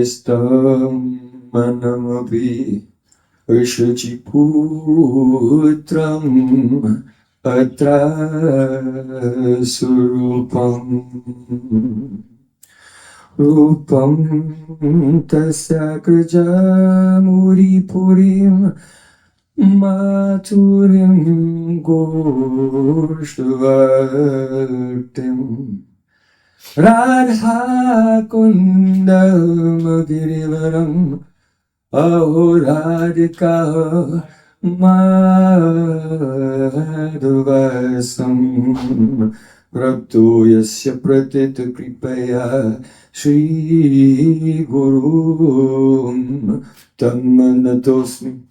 Yastam manamapi Rishachiputram atra surupam Rupam tasya krajamuri purim Maturim Goshvartim Radha Kundam Girivaram Ahoradika Madhuvasam Prapto Yasya Pratita Kripaya Shri Guru Tammanatosmi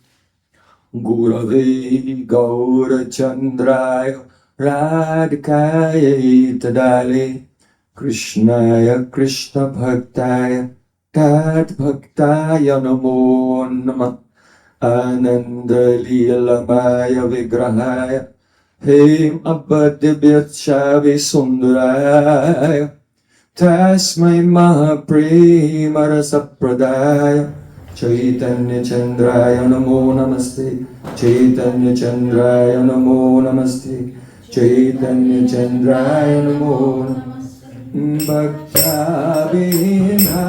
Gurave Gaura Chandraya Radhikaya Tadale Krishnaya Krishna Bhaktaya Tat Bhaktaya Namo Namah Ananda Leelamaya Vigrahaya Hem Abadibhyachavi Sundaraya Tasmai Mahaprema Rasapradaya Chaitanya Chandraya Namo Namaste Chaitanya Chandraya Namo Namaste Chaitanya Chandraya Namo Namaste Bhakta Vina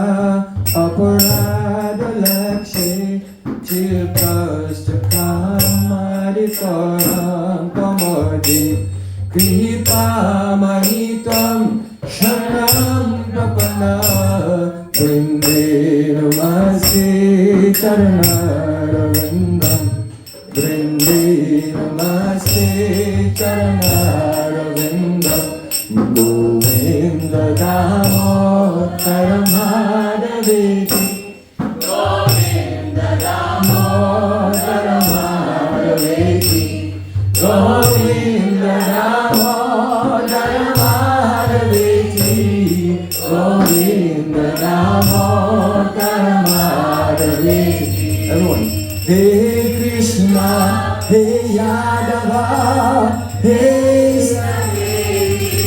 Aparada Lakshe Chilkasta Kamadikaram Kamadi Kripa Mahitam Sharanam Prapana Vrinde Namaste Charanaravindam Vrinde Namaste Charanaravindam Govinda Damodara Madhaveti Govinda Damodara Madhaveti Govinda Damodara Madhaveti Govinda Damodara Madhaveti. Everyone. Hey Krishna, Hey Yadava, Hey Saketi,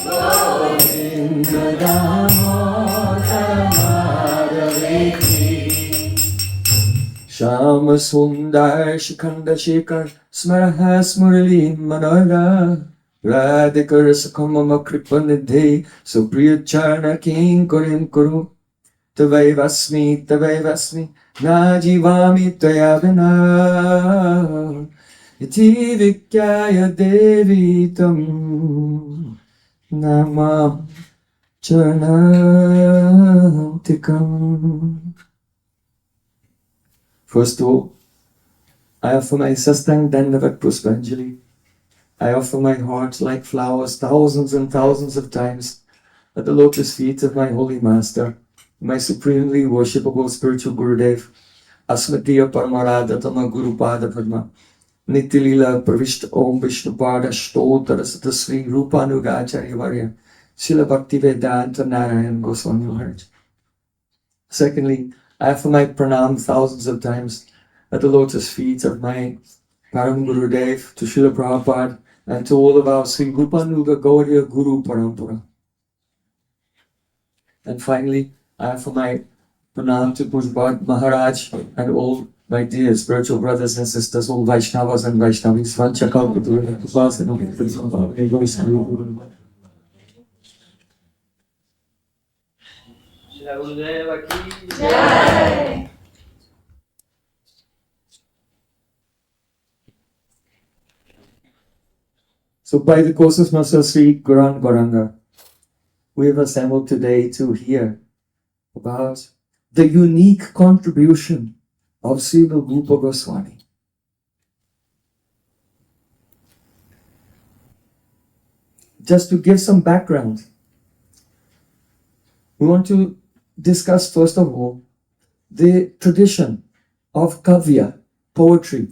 Govinda Damodara Madhaveti. Shama Sundar Shikanda Shekhar Smaraha Smurali Manora Radhikar Sakamama Kripanidhe Supriya Charna King Korim Kuru Tavai Vasmi Najivami Tayavana Iti Vikyaya Devitam Namam Charnatikam. First of all, I offer my Sastang Dandavat Puspanjali. I offer my heart like flowers thousands and thousands of times at the lotus feet of my holy master, my supremely worshipable spiritual Gurudev, Asmatiya Paramaradhatama Guru Pada Padma, Nitilila Pravishta Om Vishnupada Shtotara Sata Sri Rupa Nugacharya Varya, Srila Bhaktivedanta Narayan Gosvami Maharaj. Secondly, I offer my pranam thousands of times at the lotus feet of my Param Gurudev, to Srila Prabhupada, and to all of our Sri Rupanuga Gauriya Guru Parampara. And finally, I offer my pranam to Pujabhat Maharaj and all my dear spiritual brothers and sisters, all Vaishnavas and Vaishnavis. So by the course of Master Sri Gaurang Gauranga, we have assembled today to hear about the unique contribution of Srila Rupa Goswami. Just to give some background, we want to discuss first of all the tradition of kavya, poetry,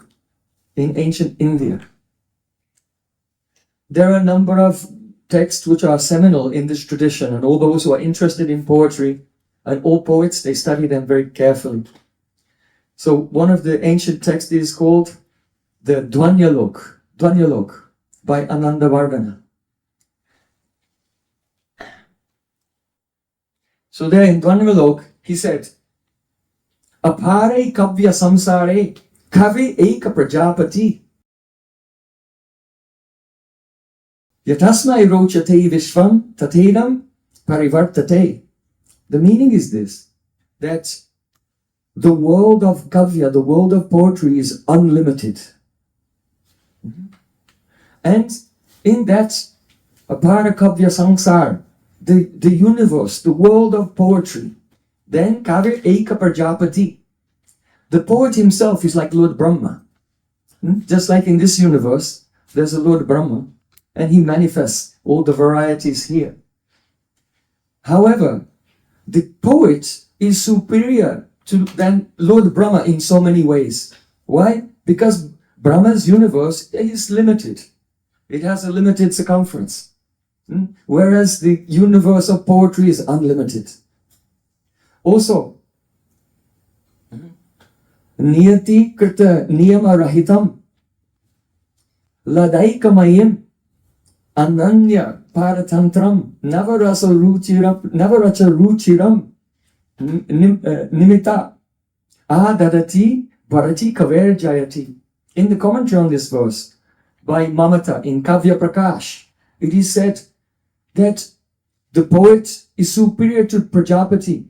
in ancient India. There are a number of texts which are seminal in this tradition, and all those who are interested in poetry, and all poets, they study them very carefully. So one of the ancient texts is called the Dvanyalok by Anandavardhana. So there in Dvanvalok, he said, Apare kavya samsare kavi eka prajapati yatasmai rochate vishvam tatedam parivartate. The meaning is this, that the world of kavya, the world of poetry is unlimited. And in that apara kavya samsara, the universe, the world of poetry, then kavi eka prajapati. The poet himself is like Lord Brahma. Just like in this universe, there's a Lord Brahma, and he manifests all the varieties here. However, the poet is superior than Lord Brahma in so many ways. Why? Because Brahma's universe is limited. It has a limited circumference. Whereas the universe of poetry is unlimited. Also, Niyati krita niyama rahitam ladaikamayim ananya paratantram navaracha ruchiram nimita adadati bharati kaver jayati. In the commentary on this verse by Mamata in Kavya Prakash, it is said that the poet is superior to Prajapati,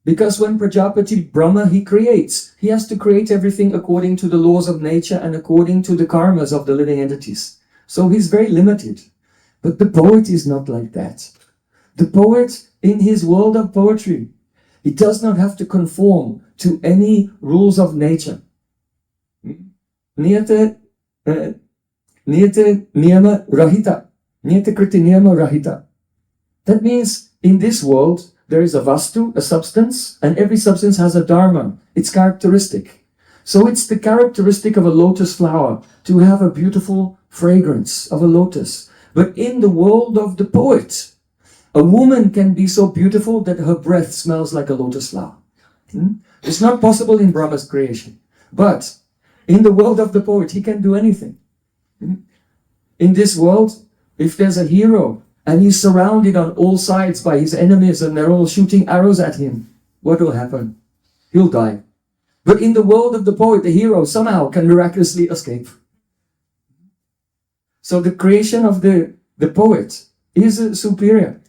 because when Prajapati, Brahma, he creates, he has to create everything according to the laws of nature and according to the karmas of the living entities. So he's very limited. But the poet is not like that. The poet, in his world of poetry, he does not have to conform to any rules of nature. Niyate niyama rahita. Niyate kriti niyama rahita. That means in this world, there is a vastu, a substance, and every substance has a dharma. It's characteristic. So it's the characteristic of a lotus flower to have a beautiful fragrance of a lotus. But in the world of the poet, a woman can be so beautiful that her breath smells like a lotus flower. It's not possible in Brahma's creation. But in the world of the poet, he can do anything. In this world, if there's a hero, and he's surrounded on all sides by his enemies and they're all shooting arrows at him, what will happen? He'll die. But in the world of the poet, the hero somehow can miraculously escape. So the creation of the poet is superior.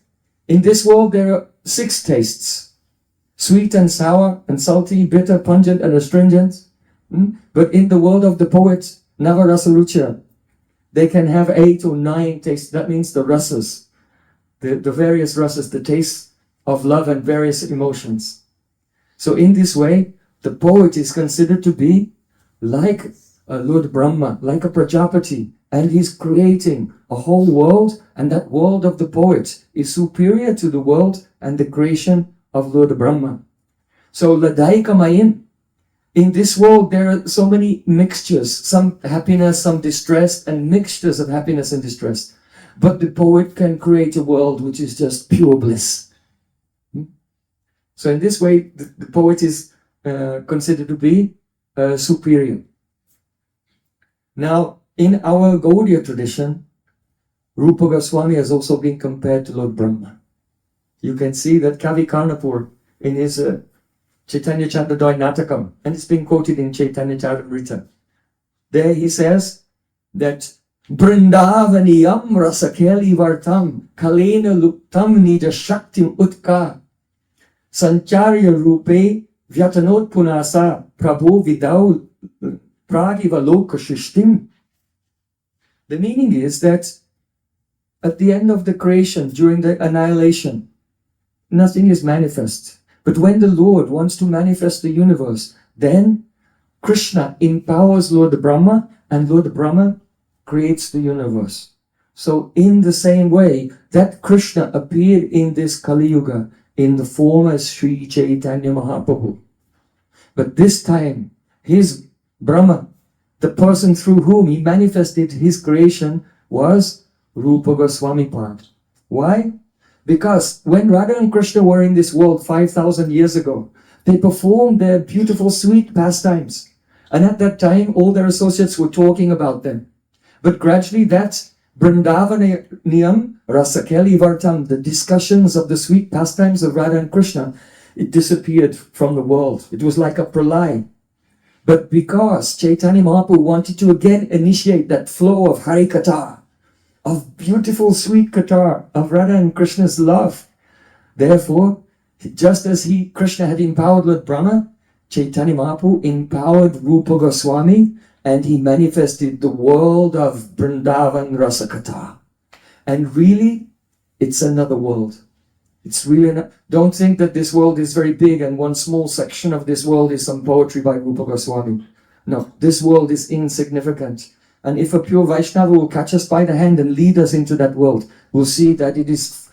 In this world, there are 6 tastes. Sweet and sour and salty, bitter, pungent and astringent. But in the world of the poet, navarasa ruchira, they can have 8 or 9 tastes. That means the rasas. The various rasas, the tastes of love and various emotions. So in this way, the poet is considered to be like a Lord Brahma, like a Prajapati, and he's creating a whole world, and that world of the poet is superior to the world and the creation of Lord Brahma. So Ladaika Mayim, in this world there are so many mixtures, some happiness, some distress, and mixtures of happiness and distress. But the poet can create a world which is just pure bliss. So in this way, the poet is considered to be superior. Now, in our Gaudiya tradition, Rupa Gosvami has also been compared to Lord Brahma. You can see that Kavi Karnapur in his Chaitanya Chandradaya Natakam, and it's been quoted in Chaitanya Charitamrita. There he says that Brindavaniyam rasakeli vartam kalena luptam nija shaktim utka sancharya rupe vyatanot punasa prabhu vidau pragiva shishtim. The meaning is that at the end of the creation, during the annihilation, nothing is manifest. But when the Lord wants to manifest the universe, then Krishna empowers Lord Brahma, and Lord Brahma creates the universe. So in the same way that Krishna appeared in this Kali Yuga in the form as Sri Chaitanya Mahaprabhu. But this time, his Brahma, the person through whom he manifested his creation, was Rupa Goswami Pad. Why? Because when Radha and Krishna were in this world 5,000 years ago, they performed their beautiful sweet pastimes. And at that time, all their associates were talking about them. But gradually that Vrindavaniyam Rasakeli Vartam, the discussions of the sweet pastimes of Radha and Krishna, it disappeared from the world. It was like a pralay. But because Chaitanya Mahaprabhu wanted to again initiate that flow of Hari Katha, of beautiful sweet Katha, of Radha and Krishna's love, therefore, just as Krishna had empowered Lord Brahma, Chaitanya Mahaprabhu empowered Rupa Goswami, and he manifested the world of Vrindavan Rasakatha. And really, it's another world. It's really not, don't think that this world is very big and one small section of this world is some poetry by Rupa Goswami. No, this world is insignificant. And if a pure Vaishnava will catch us by the hand and lead us into that world, we'll see that it is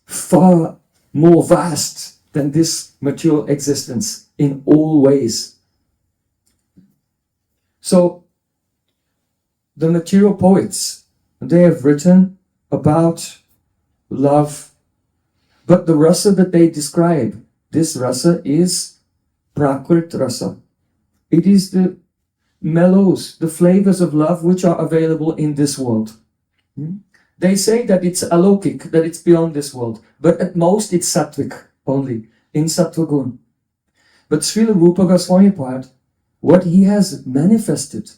far more vast than this material existence in all ways. So, the material poets, they have written about love, but the rasa that they describe, this rasa is Prakrit rasa. It is the mellows, the flavors of love which are available in this world. They say that it's alokik, that it's beyond this world, but at most it's sattvic only, in sattvagun. But Srila Rupa Goswami part, what he has manifested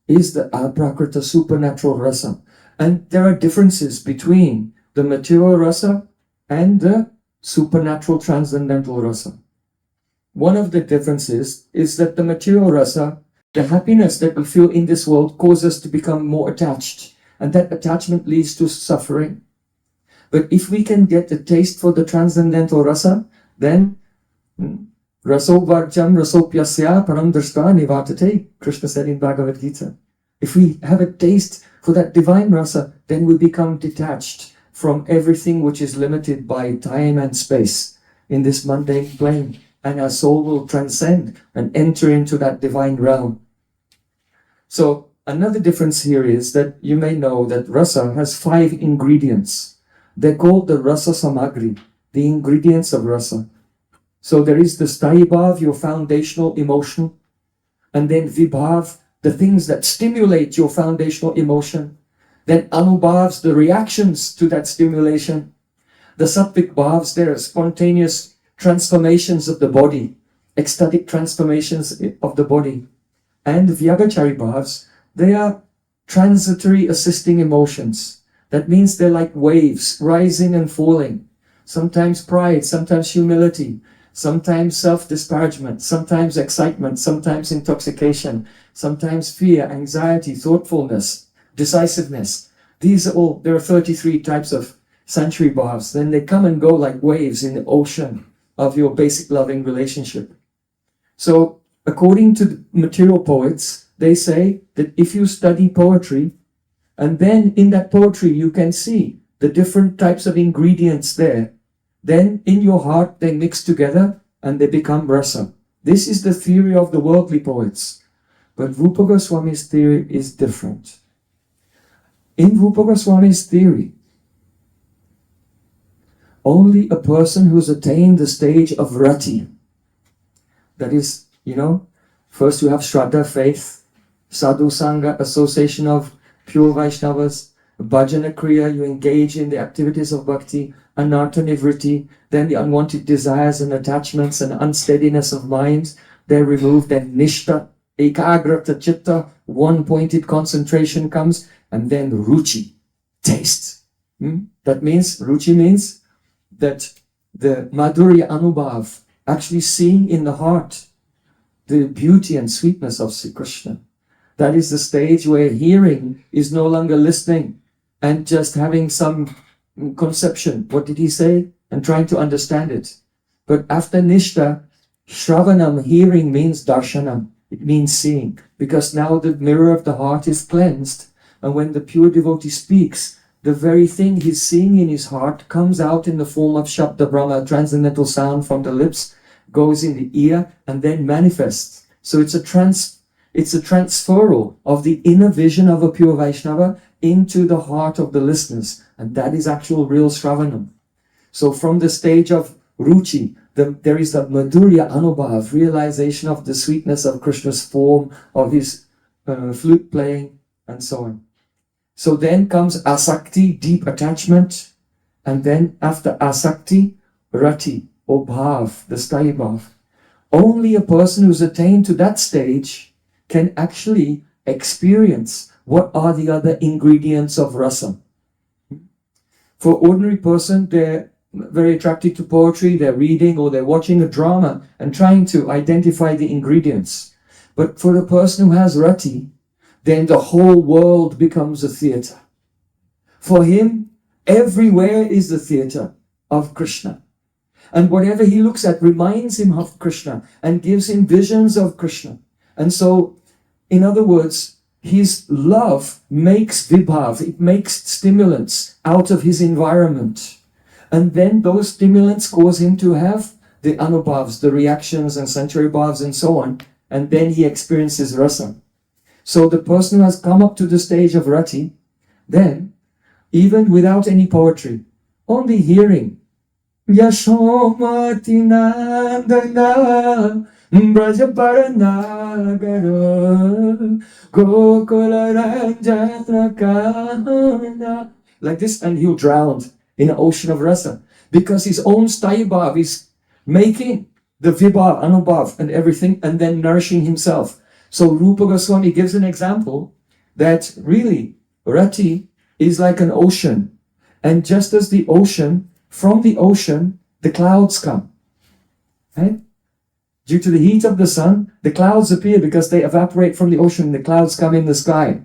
is the aprakrita supernatural rasa. And there are differences between the material rasa and the supernatural transcendental rasa. One of the differences is that the material rasa, the happiness that we feel in this world, causes us to become more attached. And that attachment leads to suffering. But if we can get a taste for the transcendental rasa, then raso varjam rasopyasya paramdrashta nivatate, Krishna said in Bhagavad Gita. If we have a taste for that divine rasa, then we become detached from everything which is limited by time and space in this mundane plane. And our soul will transcend and enter into that divine realm. So, another difference here is that you may know that rasa has 5 ingredients. They're called the rasa samagri, the ingredients of rasa. So there is the sthayi bhav, your foundational emotion, and then vibhav, the things that stimulate your foundational emotion. Then anubhavs, the reactions to that stimulation. The sattvic bhavs, they are spontaneous transformations of the body, ecstatic transformations of the body. And vyagachari bhavs, they are transitory assisting emotions. That means they're like waves, rising and falling. Sometimes pride, sometimes humility, sometimes self-disparagement, sometimes excitement, sometimes intoxication, sometimes fear, anxiety, thoughtfulness, decisiveness. These are all, there are 33 types of sanctuary bhavs. Then they come and go like waves in the ocean of your basic loving relationship. So, according to the material poets, they say that if you study poetry, and then in that poetry you can see the different types of ingredients there, then in your heart they mix together and they become rasa. This is the theory of the worldly poets. But Rupa Goswami's theory is different. In Rupa Goswami's theory, only a person who's attained the stage of rati, that is, first you have Shraddha, faith, Sadhu Sangha, association of pure Vaishnavas, Bhajana Kriya, you engage in the activities of bhakti, Anartha Nivritti, then the unwanted desires and attachments and unsteadiness of mind, they're removed, then Nishta, Ekagrata Chitta, one-pointed concentration comes, and then Ruchi, taste. That means, Ruchi means that the Madhurya Anubhav, actually seeing in the heart the beauty and sweetness of Sri Krishna. That is the stage where hearing is no longer listening and just having some conception. What did he say? And trying to understand it. But after Nishta, Shravanam, hearing means darshanam. It means seeing. Because now the mirror of the heart is cleansed. And when the pure devotee speaks, the very thing he's seeing in his heart comes out in the form of Shabda Brahma, transcendental sound from the lips, goes in the ear, and then manifests. So it's a transferal of the inner vision of a pure Vaishnava into the heart of the listeners. And that is actual real Shravanam. So from the stage of Ruchi, there is the Madhurya Anubhav, realization of the sweetness of Krishna's form, of his flute playing, and so on. So then comes asakti, deep attachment, and then after asakti, rati, or bhav, the sthayi bhav. Only a person who's attained to that stage can actually experience what are the other ingredients of rasa. For ordinary person, they're very attracted to poetry, they're reading or they're watching a drama and trying to identify the ingredients. But for the person who has rati, then the whole world becomes a theater. For him, everywhere is the theater of Krishna. And whatever he looks at reminds him of Krishna and gives him visions of Krishna. And so, in other words, his love makes vibhav, it makes stimulants out of his environment. And then those stimulants cause him to have the anubhavs, the reactions and sensory bhavs and so on. And then he experiences rasa. So the person who has come up to the stage of rati, then, even without any poetry, only hearing Yashomati Nandana Brajaparanagara Gokula Ranjana Kahana, like this, and he'll drown in an ocean of rasa, because his own sthayi bhav is making the vibhav, anubhav and everything, and then nourishing himself. So Rupa Goswami gives an example that really rati is like an ocean, and just as the ocean, from the ocean the clouds come, right? Due to the heat of the sun, the clouds appear because they evaporate from the ocean. The clouds come in the sky,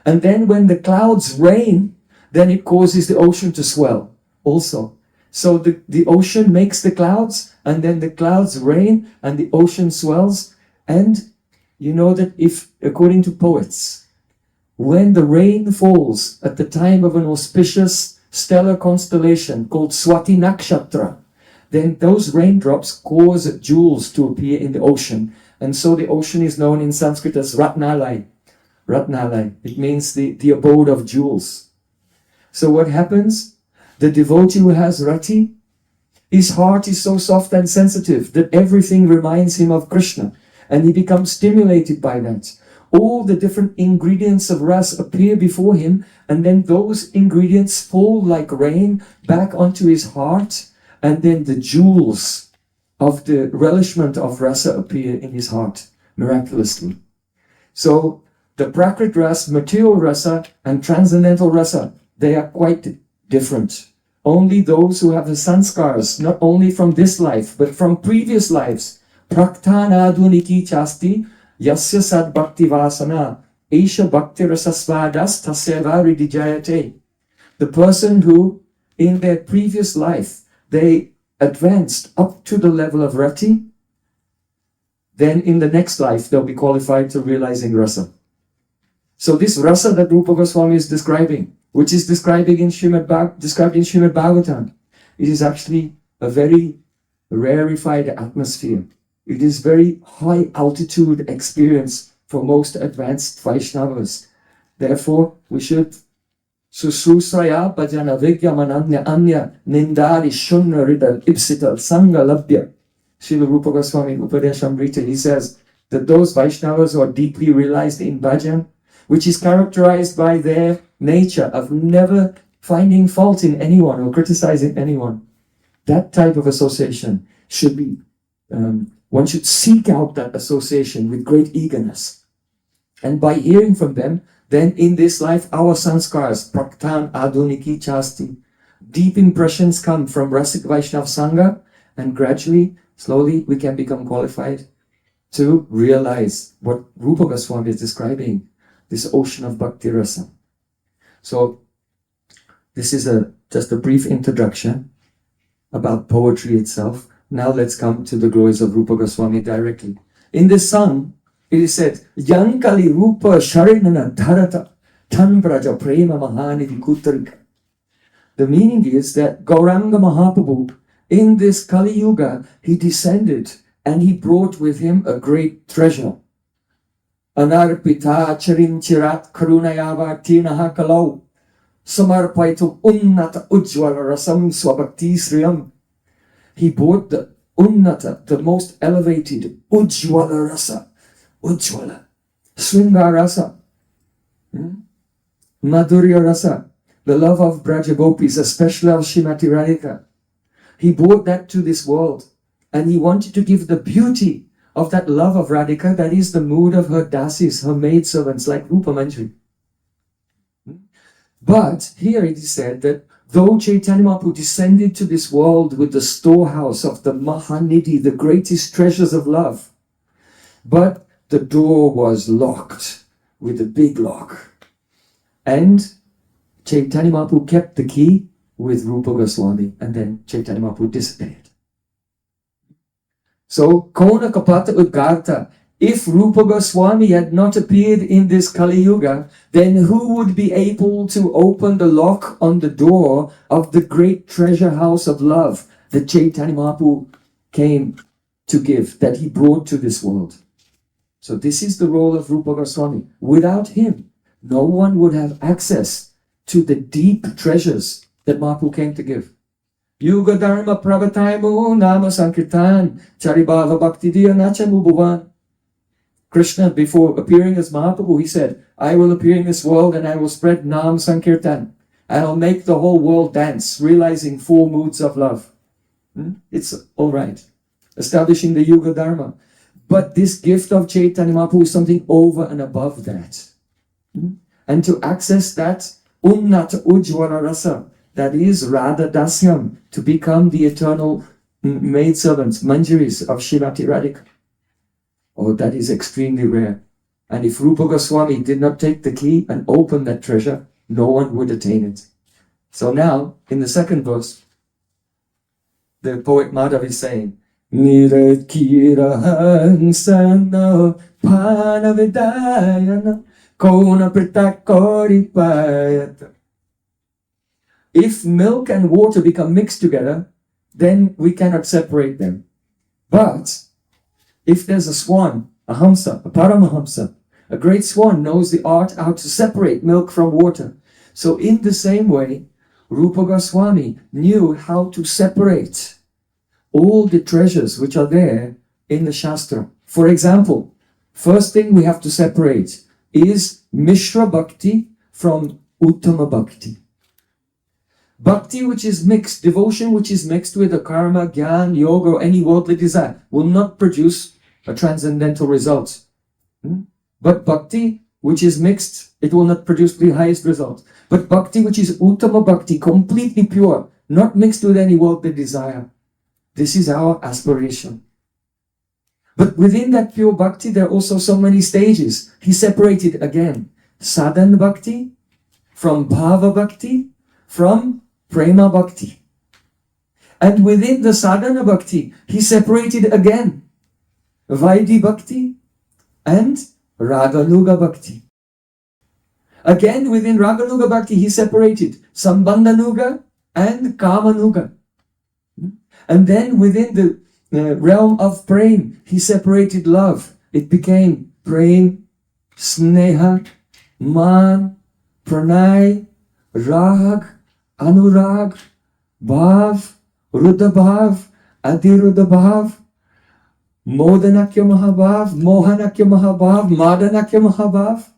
and then when the clouds rain, then it causes the ocean to swell also. So the ocean makes the clouds, and then the clouds rain and the ocean swells. And you know that if, according to poets, when the rain falls at the time of an auspicious stellar constellation called Swati Nakshatra, then those raindrops cause jewels to appear in the ocean. And so the ocean is known in Sanskrit as Ratnalai. Ratnalai, it means the abode of jewels. So what happens? The devotee who has rati, his heart is so soft and sensitive that everything reminds him of Krishna, and he becomes stimulated by that. All the different ingredients of ras appear before him, and then those ingredients fall like rain back onto his heart, and then the jewels of the relishment of rasa appear in his heart miraculously. So the prakrit ras, material rasa, and transcendental rasa, they are quite different. Only those who have the sanskars, not only from this life, but from previous lives, praktanaduniki chasti yasya sad bhakti vasana esha bhakti rasasvadas taseva ridijayate. The person who, in their previous life, they advanced up to the level of rati, then in the next life they'll be qualified to realizing rasa. So this rasa that Rupa Goswami is describing, which is described in Srimad Bhagavatam, it is actually a very rarefied atmosphere. It is very high altitude experience for most advanced Vaishnavas. Therefore, we should Susrusraya bhajana vigyamananya anya nindari shunna ridal ipsital sangha labhya. Srila Rupa Goswami Upadeshamrita, he says that those Vaishnavas who are deeply realized in bhajan, which is characterized by their nature of never finding fault in anyone or criticizing anyone, that type of association should be, one should seek out that association with great eagerness. And by hearing from them, then in this life, our sanskars, praktan aduniki chasti, deep impressions come from Rasik Vaishnav Sangha, and gradually, slowly, we can become qualified to realize what Rupa Goswami is describing, this ocean of bhakti rasa. So, this is just a brief introduction about poetry itself. Now let's come to the glories of Rupa Goswami directly. In this song, it is said, Yankali Rupa Sharinana Dharata Tan Braja Prema Mahanidhi Kutarika. The meaning is that Gauranga Mahaprabhu, in this Kali Yuga, he descended and he brought with him a great treasure. Anarpita Charin Chirat Karunayava Tinaha Kalau Samarpaitu Unnata Ujjvala Rasam Swabhakti Sriyam. He brought the Unnata, the most elevated Ujjvala Rasa. Ujjvala, Sringarasa, Madhurya Rasa, the love of Braja Gopis, especially of Srimati Radhika. He brought that to this world, and he wanted to give the beauty of that love of Radhika, that is the mood of her dasis, her maidservants, like Rupa Manjari. But here it is said that though Chaitanya Mahaprabhu descended to this world with the storehouse of the Mahanidhi, the greatest treasures of love, but the door was locked with a big lock. And Chaitanya Mahaprabhu kept the key with Rupa Goswami, and then Chaitanya Mahaprabhu disappeared. So, Kona Kapata Udgarta, if Rupa Goswami had not appeared in this Kali Yuga, then who would be able to open the lock on the door of the great treasure house of love that Chaitanya Mahaprabhu came to give, that he brought to this world? So this is the role of Rupa Goswami. Without him, no one would have access to the deep treasures that Mahaprabhu came to give. Yuga Dharma Pravataimu Nama Sankirtan Charibhava Bhakti Diya Nachamu Bhuvan. Krishna, before appearing as Mahaprabhu, he said, I will appear in this world and I will spread Nam Sankirtan. And I'll make the whole world dance, realizing 4 moods of love. It's all right. Establishing the Yuga Dharma. But this gift of Chaitanya Mahaprabhu is something over and above that. And to access that Unnata Ujjvala Rasa, that is Radha Dasyam, to become the eternal maidservants, manjaris of Srimati Radhika. Oh, that is extremely rare. And if Rupa Goswami did not take the key and open that treasure, no one would attain it. So now, in the second verse, the poet Madhav is saying, Niratkirahansana Panavidayana Kona Pritakoripayata. If milk and water become mixed together, then we cannot separate them. But if there's a swan, a hamsa, a paramahamsa, a great swan knows the art how to separate milk from water. So in the same way, Rupa Goswami knew how to separate all the treasures which are there in the Shastra. For example, first thing we have to separate is Mishra Bhakti from Uttama Bhakti. Bhakti which is mixed, devotion which is mixed with a karma, gyan, yoga, or any worldly desire will not produce a transcendental result. But bhakti which is mixed, it will not produce the highest result. But bhakti which is Uttama Bhakti, completely pure, not mixed with any worldly desire, this is our aspiration. But within that pure bhakti, there are also so many stages. He separated again sadhana bhakti from bhava bhakti from prema bhakti. And within the sadhana bhakti, he separated again Vaidhi bhakti and Raganuga bhakti. Again within Raganuga bhakti, he separated Sambandhanuga and Kamanuga. And then within the realm of Prem, he separated love. It became Prem, Sneha, Man, Pranay, Rag, Anurag, Bhav, Rudabhav, Adirudabhav, Modanakya Mahabhav, Mohanakya Mahabhav, Madanakya Mahabhav.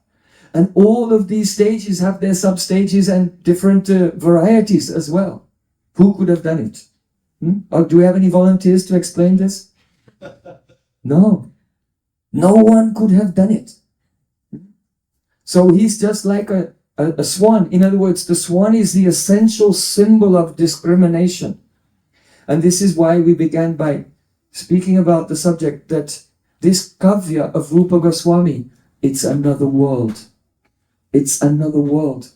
And all of these stages have their sub-stages and different varieties as well. Who could have done it? Or do we have any volunteers to explain this? No. No one could have done it. So he's just like a swan. In other words, the swan is the essential symbol of discrimination. And this is why we began by speaking about the subject that this kavya of Rupa Goswami, it's another world. It's another world.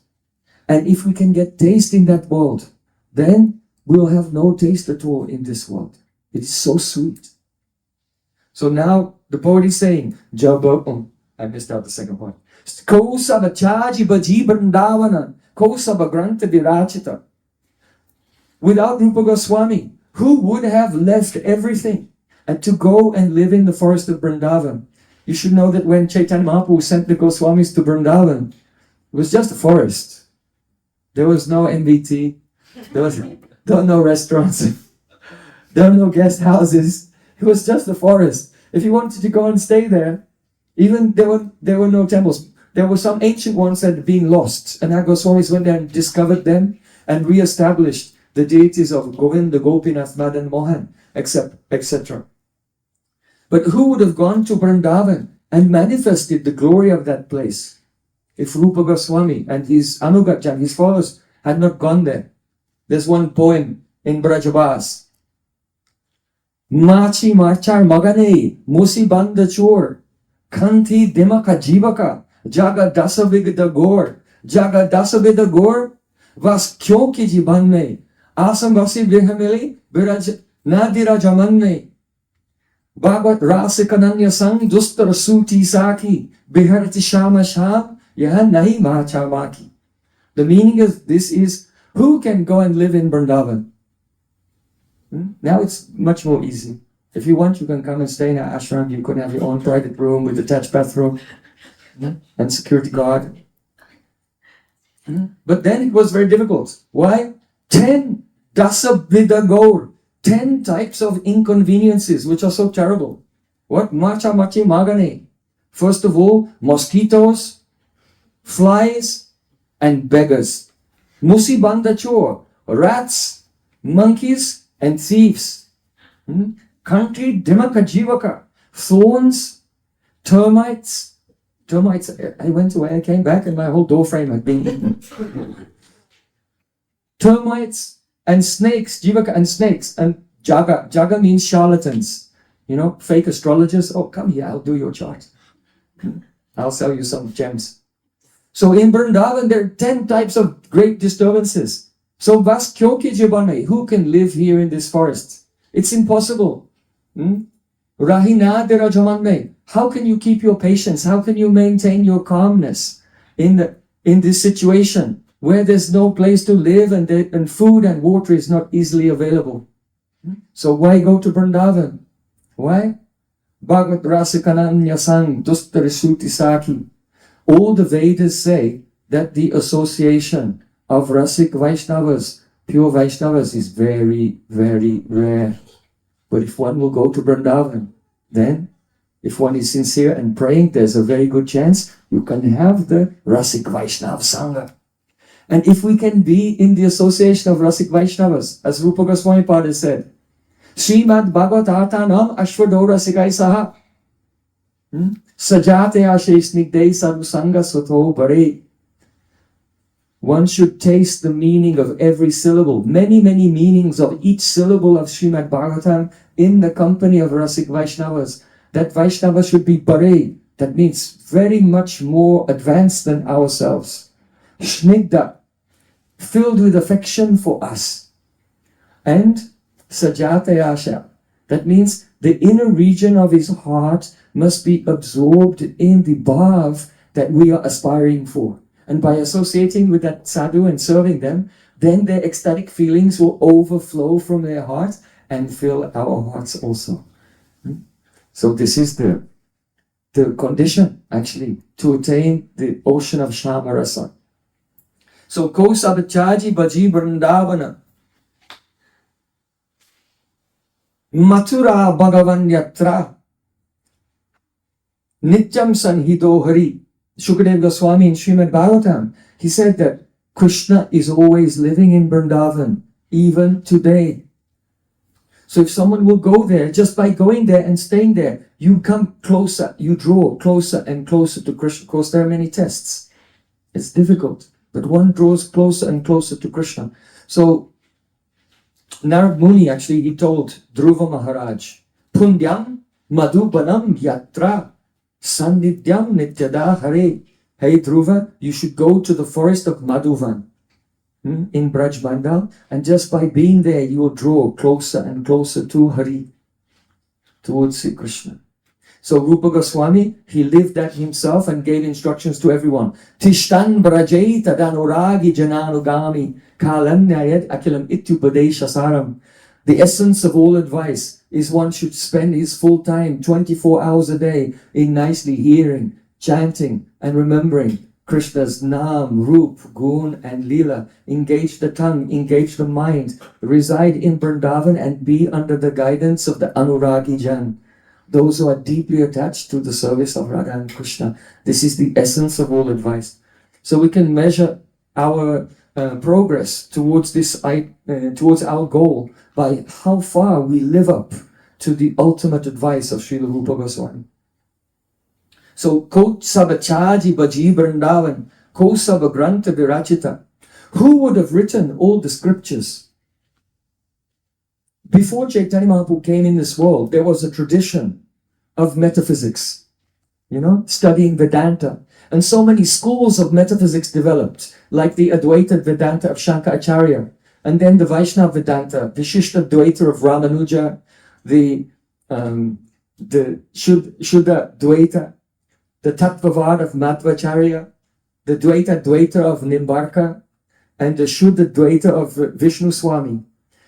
And if we can get taste in that world, then we'll have no taste at all in this world. It is so sweet. So now the poet is saying, I missed out the second part. Kausaba chaji bhaji brindavana, kausaba granta virachita. Without Rupa Goswami, who would have left everything and to go and live in the forest of Vrindavan? You should know that when Chaitanya Mahaprabhu sent the Goswamis to Vrindavan, it was just a forest. There was no MBT. There was no restaurants. There were no guest houses. It was just a forest. If you wanted to go and stay there, even there were no temples. there were some ancient ones that had been lost, and our Goswamis went there and discovered them and re-established the deities of Govinda, Gopinath, Madan, Mohan, etc. But who would have gone to Vrindavan and manifested the glory of that place if Rupa Goswami and his Anugajan, his followers, had not gone there? There's one poem in Brajabas. Machi marchar magane, musi banda chor, kanti dimaka jivaka, jaga dasavigda gor, jaga dasavida gor, vas kyoki jiban mein, asam vasi vihamili, viraj nadira jaman mein. Bhagavad Rasikananya Sang Dustar Suti Saki Biharati Shama Sham Yaha Nahi Macha Maki. The meaning of this is, who can go and live in Vrindavan? Now it's much more easy. If you want, you can come and stay in our ashram. You can have your own private room with attached bathroom and security guard. But then it was very difficult. Why? 10 Dasa Vida Gaur. 10 types of inconveniences which are so terrible. What? Macha machi magane. First of all, mosquitoes, flies, and beggars. Musibanda chor, rats, monkeys, and thieves. Country dimaka jivaka, thorns, termites. Termites, I went away, I came back and my whole door frame had been eaten. Termites, and snakes, jivaka and snakes, and jaga. Jaga means charlatans. You know, fake astrologers. Oh, come here, I'll do your chart. I'll sell you some gems. So in Vrindavan, there are 10 types of great disturbances. So vas kyoki jibane, who can live here in this forest? It's impossible. Rahina dera jamanme, how can you keep your patience? How can you maintain your calmness in this situation where there's no place to live and food and water is not easily available? So why go to Vrindavan? Why? Bhagavad Rasikananya Sang Dustari Suti Saki. All the Vedas say that the association of Rasik Vaishnavas, pure Vaishnavas, is very, very rare. But if one will go to Vrindavan, then if one is sincere and praying, there's a very good chance you can have the Rasik Vaishnav Sangha. And if we can be in the association of Rasik Vaishnavas, as Rupa Goswami Pada said, Srimad Bhagavatam Ashvado Rasikai Saha Sajate Ashe Snigdei Sarvasanga Sato Bare. One should taste the meaning of every syllable, many, many meanings of each syllable of Srimad Bhagavatam in the company of Rasik Vaishnavas. That Vaishnava should be Bare. That means very much more advanced than ourselves. Snigda, filled with affection for us. And Sajate Asha, that means the inner region of his heart must be absorbed in the bhav that we are aspiring for. And by associating with that sadhu and serving them, then their ecstatic feelings will overflow from their heart and fill our hearts also. So this is the condition, actually, to attain the ocean of Shamarasa. So, ko sabachaji baji Vrindavana, Mathura Bhagavan Yatra, Nityam Sanhido Hari. Shukadeva Goswami in Srimad Bhagavatam, he said that Krishna is always living in Vrindavan, even today. So if someone will go there, just by going there and staying there, you come closer, you draw closer and closer to Krishna. Of course, there are many tests. It's difficult, but one draws closer and closer to Krishna. So Narad Muni, actually, he told Dhruva Maharaj, Pundyam Madhubanam Yatra Sandhidyam Nityada Hare. Hey Dhruva, you should go to the forest of Madhuvan in Braj Mandal, and just by being there, you will draw closer and closer to Hari, towards Sri Krishna. So Rupa Goswami, he lived that himself and gave instructions to everyone. Tishtan Brajai Tadanuragi Jananugami Kalanyayad Akilam Ityupadesha Saram. The essence of all advice is one should spend his full time, 24 hours a day, in nicely hearing, chanting, and remembering Krishna's Nam, Rup, Gun, and Leela. Engage the tongue, engage the mind, reside in Vrindavan, and be under the guidance of the Anuragi Jan. those who are deeply attached to the service of Radha and Krishna. This is the essence of all advice. So we can measure our progress towards towards our goal by how far we live up to the ultimate advice of Srila Rupa Goswami. So, Kot Sabachaji Baji Vrindavan, Ko Sabagranta Virachita. Who would have written all the scriptures? Before Chaitanya Mahaprabhu came in this world, there was a tradition of metaphysics, studying Vedanta. And so many schools of metaphysics developed, like the Advaita Vedanta of Shankaracharya, and then the Vaishnava Vedanta, Vishishta Dvaita of Ramanuja, the Shuddha Dvaita, the Tattvavad of Madhvacharya, the Dvaita of Nimbarka, and the Shuddha Dvaita of Vishnu Swami.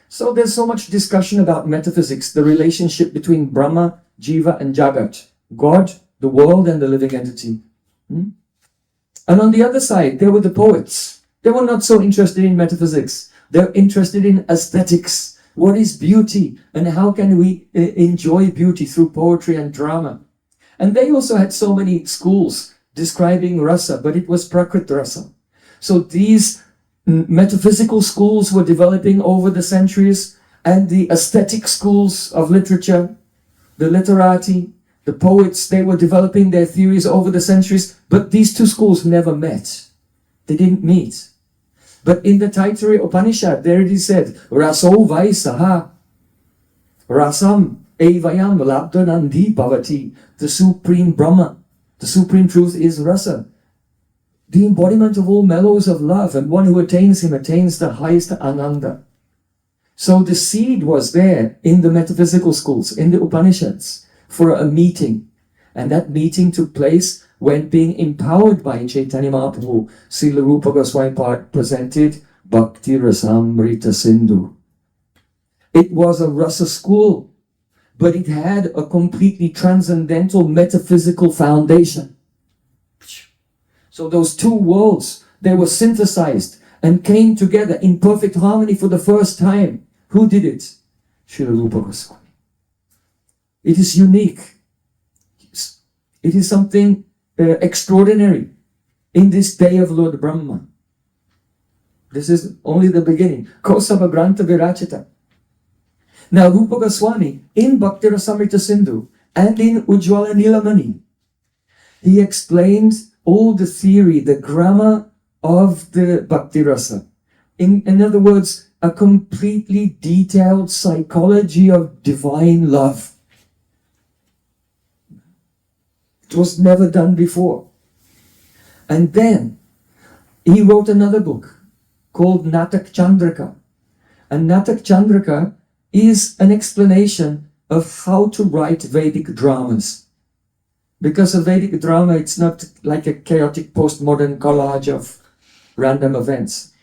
So there's so much discussion about metaphysics, the relationship between Brahma, Jiva, and Jagat, God, the world, and the living entity. And on the other side, there were the poets. They were not so interested in metaphysics. They're interested in aesthetics. What is beauty, and how can we enjoy beauty through poetry and drama? And they also had so many schools describing rasa, but it was prakrit rasa. So these metaphysical schools were developing over the centuries, and the aesthetic schools of literature, the literati, the poets, they were developing their theories over the centuries, but these two schools never met. They didn't meet. But in the Taittiriya Upanishad, there it is said, Raso vai saha, rasam evayam labdhanandi bhavati. The supreme Brahma, the supreme truth is rasa, the embodiment of all mellows of love, and one who attains him attains the highest ananda. So the seed was there in the metaphysical schools, in the Upanishads, for a meeting. And that meeting took place when, being empowered by Chaitanya Mahaprabhu, Srila Rupa Goswami presented Bhakti Rasamrita Sindhu. It was a rasa school, but it had a completely transcendental metaphysical foundation. So those two worlds, they were synthesized and came together in perfect harmony for the first time. Who did it? Srila Rupa Goswami. It is unique. It is something extraordinary in this day of Lord Brahma. This is only the beginning. Kosava Granta Virachita. Now Rupa Goswami, in Bhakti Rasamrita Sindhu and in Ujjwala Nilamani, he explained all the theory, the grammar of the Bhakti Rasa. In other words, a completely detailed psychology of divine love. It was never done before. And then he wrote another book called Natak Chandrika. And Natak Chandrika is an explanation of how to write Vedic dramas. Because a Vedic drama, it's not like a chaotic postmodern collage of random events.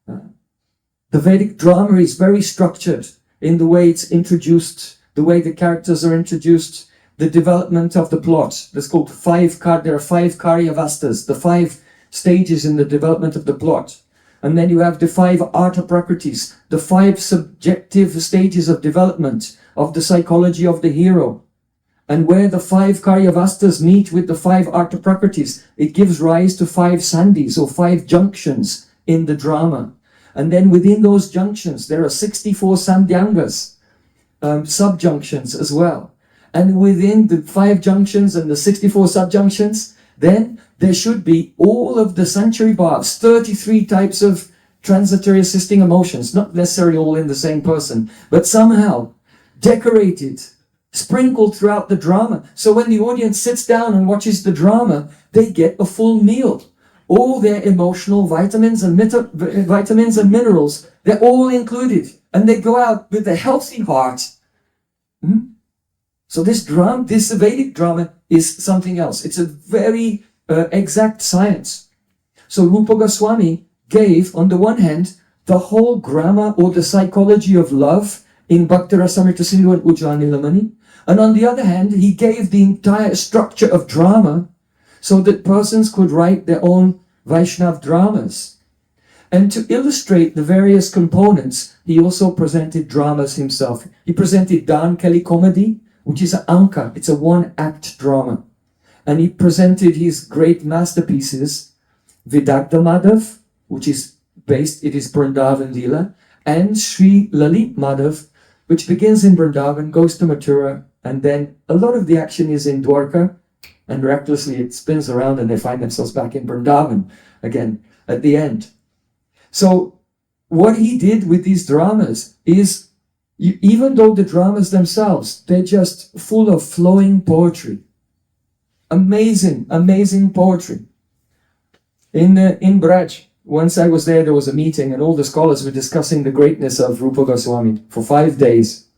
The Vedic drama is very structured in the way it's introduced, the way the characters are introduced, the development of the plot. There are 5 karyavastas, the 5 stages in the development of the plot. And then you have the 5 artha prakritis, the 5 subjective stages of development of the psychology of the hero. And where the 5 karyavastas meet with the 5 artha prakritis, it gives rise to 5 sandhis, or 5 junctions in the drama. And then within those junctions, there are 64 sandhyangas, subjunctions as well. And within the 5 junctions and the 64 subjunctions, then there should be all of the sanctuary bhavs, 33 types of transitory assisting emotions, not necessarily all in the same person, but somehow decorated, sprinkled throughout the drama. So when the audience sits down and watches the drama, they get a full meal. All their emotional vitamins and minerals, they're all included. And they go out with a healthy heart. So this Vedic drama is something else. It's a very exact science. So Rupa Goswami gave, on the one hand, the whole grammar or the psychology of love in Bhakti Rasamrita Sindhu and Ujjwala Nilamani. And on the other hand, he gave the entire structure of drama so that persons could write their own Vaishnav dramas. And to illustrate the various components, he also presented dramas himself. He presented Dan Kelly comedy, which is an anka. It's a one-act drama. And he presented his great masterpieces, Vidagdha Madhav, which is based, it is Vrindavan Leela, and Sri Lalit Madhav, which begins in Vrindavan, goes to Mathura, and then a lot of the action is in Dwarka, and miraculously it spins around and they find themselves back in Vrindavan again at the end. So what he did with these dramas is, even though the dramas themselves, they're just full of flowing poetry. Amazing, amazing poetry. In Braj, once I was there was a meeting and all the scholars were discussing the greatness of Rupa Goswami for 5 days.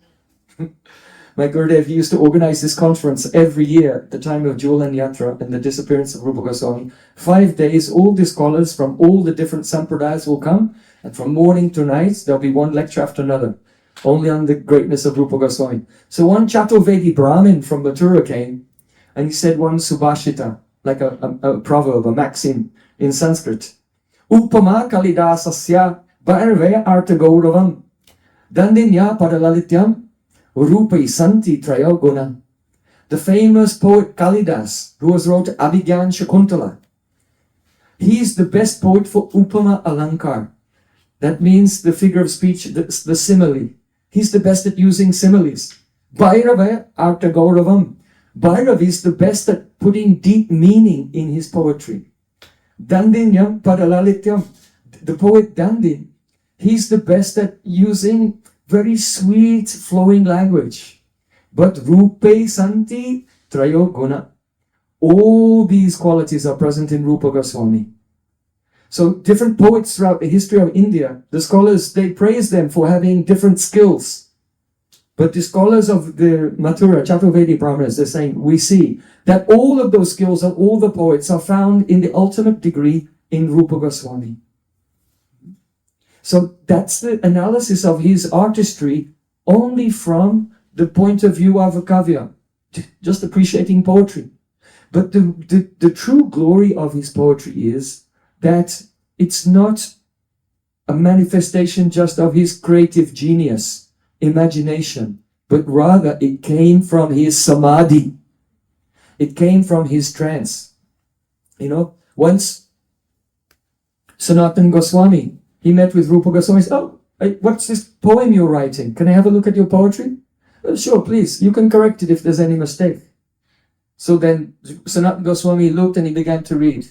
My Gurudev used to organize this conference every year at the time of Julan Yatra and the disappearance of Rupa Goswami. 5 days, all the scholars from all the different sampradayas will come, and from morning to night there'll be one lecture after another, only on the greatness of Rupa Goswami. So one Chaturvedi Brahmin from Mathura came, and he said one subhashita, like a proverb, a maxim in Sanskrit. Upama kalidasasya bhairve artagauravam dandinya padalalityam Rupai Santi Prayoguna. The famous poet Kalidas, who has wrote Abhigyan Shakuntala, he is the best poet for Upama Alankar. That means the figure of speech, the simile. He's the best at using similes. Bhairava Artagauravam. Bhairav is the best at putting deep meaning in his poetry. Dandinyam Padalalityam. The poet Dandin, he's the best at using very sweet flowing language. But Rupe Santi Trayo Guna. All these qualities are present in Rupa Goswami. So different poets throughout the history of India, the scholars, they praise them for having different skills. But the scholars of the Mathura, Chaturvedi Brahmanas, they're saying, we see that all of those skills of all the poets are found in the ultimate degree in Rupa Goswami. So that's the analysis of his artistry only from the point of view of a kavya, just appreciating poetry. But the true glory of his poetry is that it's not a manifestation just of his creative genius, imagination, but rather it came from his samadhi. It came from his trance. You know, once Sanatana Goswami, he met with Rupa Goswami. He said, oh, what's this poem you're writing? Can I have a look at your poetry? Sure, please. You can correct it if there's any mistake. So then Sanatana Goswami looked and he began to read.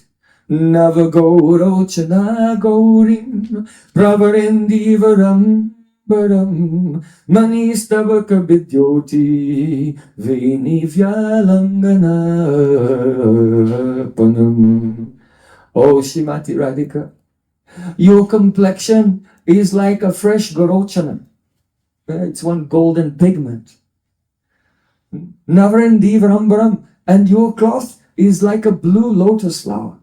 Navagaurochana Gaurim Pravarendivaram Baram Manistabaka Vidyoti Vinivyalanggana Panam. Oh, Shrimati Radhika, your complexion is like a fresh Gorochana. It's one golden pigment. Navarendivarambaram, and your cloth is like a blue lotus flower.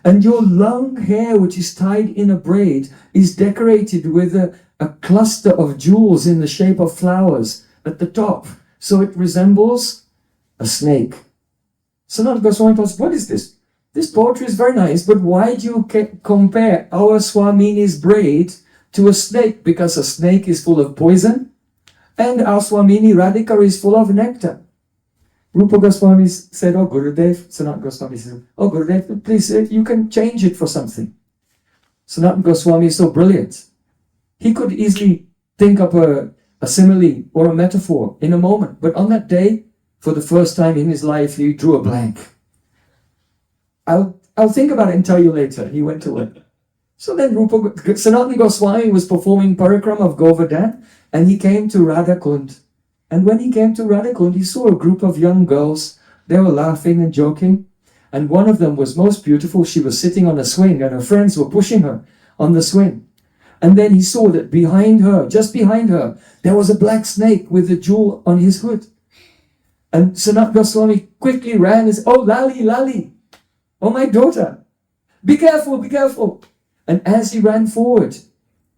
And your long hair, which is tied in a braid, is decorated with a cluster of jewels in the shape of flowers at the top. So it resembles a snake. Sanatana Goswami thought, what is this? This poetry is very nice, but why do you compare our Swamini's braid to a snake? Because a snake is full of poison, and our Swamini Radhika is full of nectar. Rupa Goswami said, oh Gurudev, Sanatana Goswami said, oh Gurudev, please, you can change it for something. Sanatana Goswami is so brilliant. He could easily think up a simile or a metaphor in a moment, but on that day, for the first time in his life, he drew a blank. I'll think about it and tell you later. He went away. So then Sanatana Goswami was performing Parikram of Govardhan, and he came to Radhakund. And when he came to Radhakund, he saw a group of young girls. They were laughing and joking. And one of them was most beautiful. She was sitting on a swing, and her friends were pushing her on the swing. And then he saw that behind her, just behind her, there was a black snake with a jewel on his hood. And Sanatana Goswami quickly ran and said, oh, Lali, Lali. Oh, my daughter, be careful, be careful. And as he ran forward,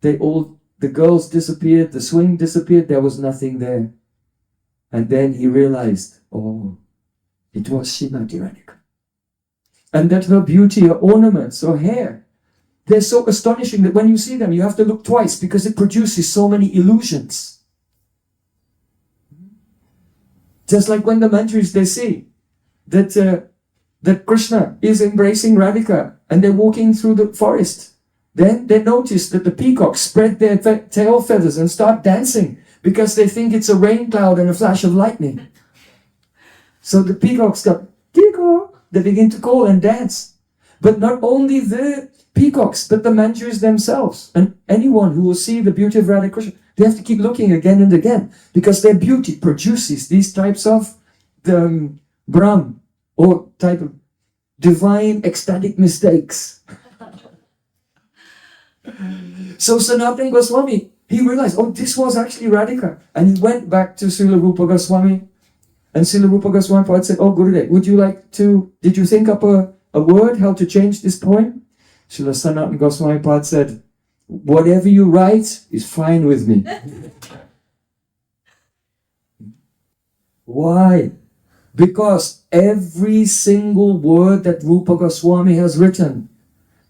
the girls disappeared, the swing disappeared, there was nothing there. And then he realized, oh, it was Srimati Radhika. And that her beauty, her ornaments, her hair, they're so astonishing that when you see them, you have to look twice because it produces so many illusions. Just like when the Manjaris, they see that Krishna is embracing Radhika and they're walking through the forest. Then they notice that the peacocks spread their tail feathers and start dancing because they think it's a rain cloud and a flash of lightning. So the peacocks go, peacock, they begin to call and dance. But not only the peacocks, but the Manjaris themselves. And anyone who will see the beauty of Radha Krishna, they have to keep looking again and again because their beauty produces these types of Brahm or type of divine ecstatic mistakes. So Sanatana Goswami, he realized, oh, this was actually Radhika. And he went back to Srila Rupa Goswami. And Srila Rupa Goswami said, oh, Gurudev, would you like to, did you think up a word how to change this poem? Srila Sanatana Goswami said, whatever you write is fine with me. Why? Because every single word that Rupa Goswami has written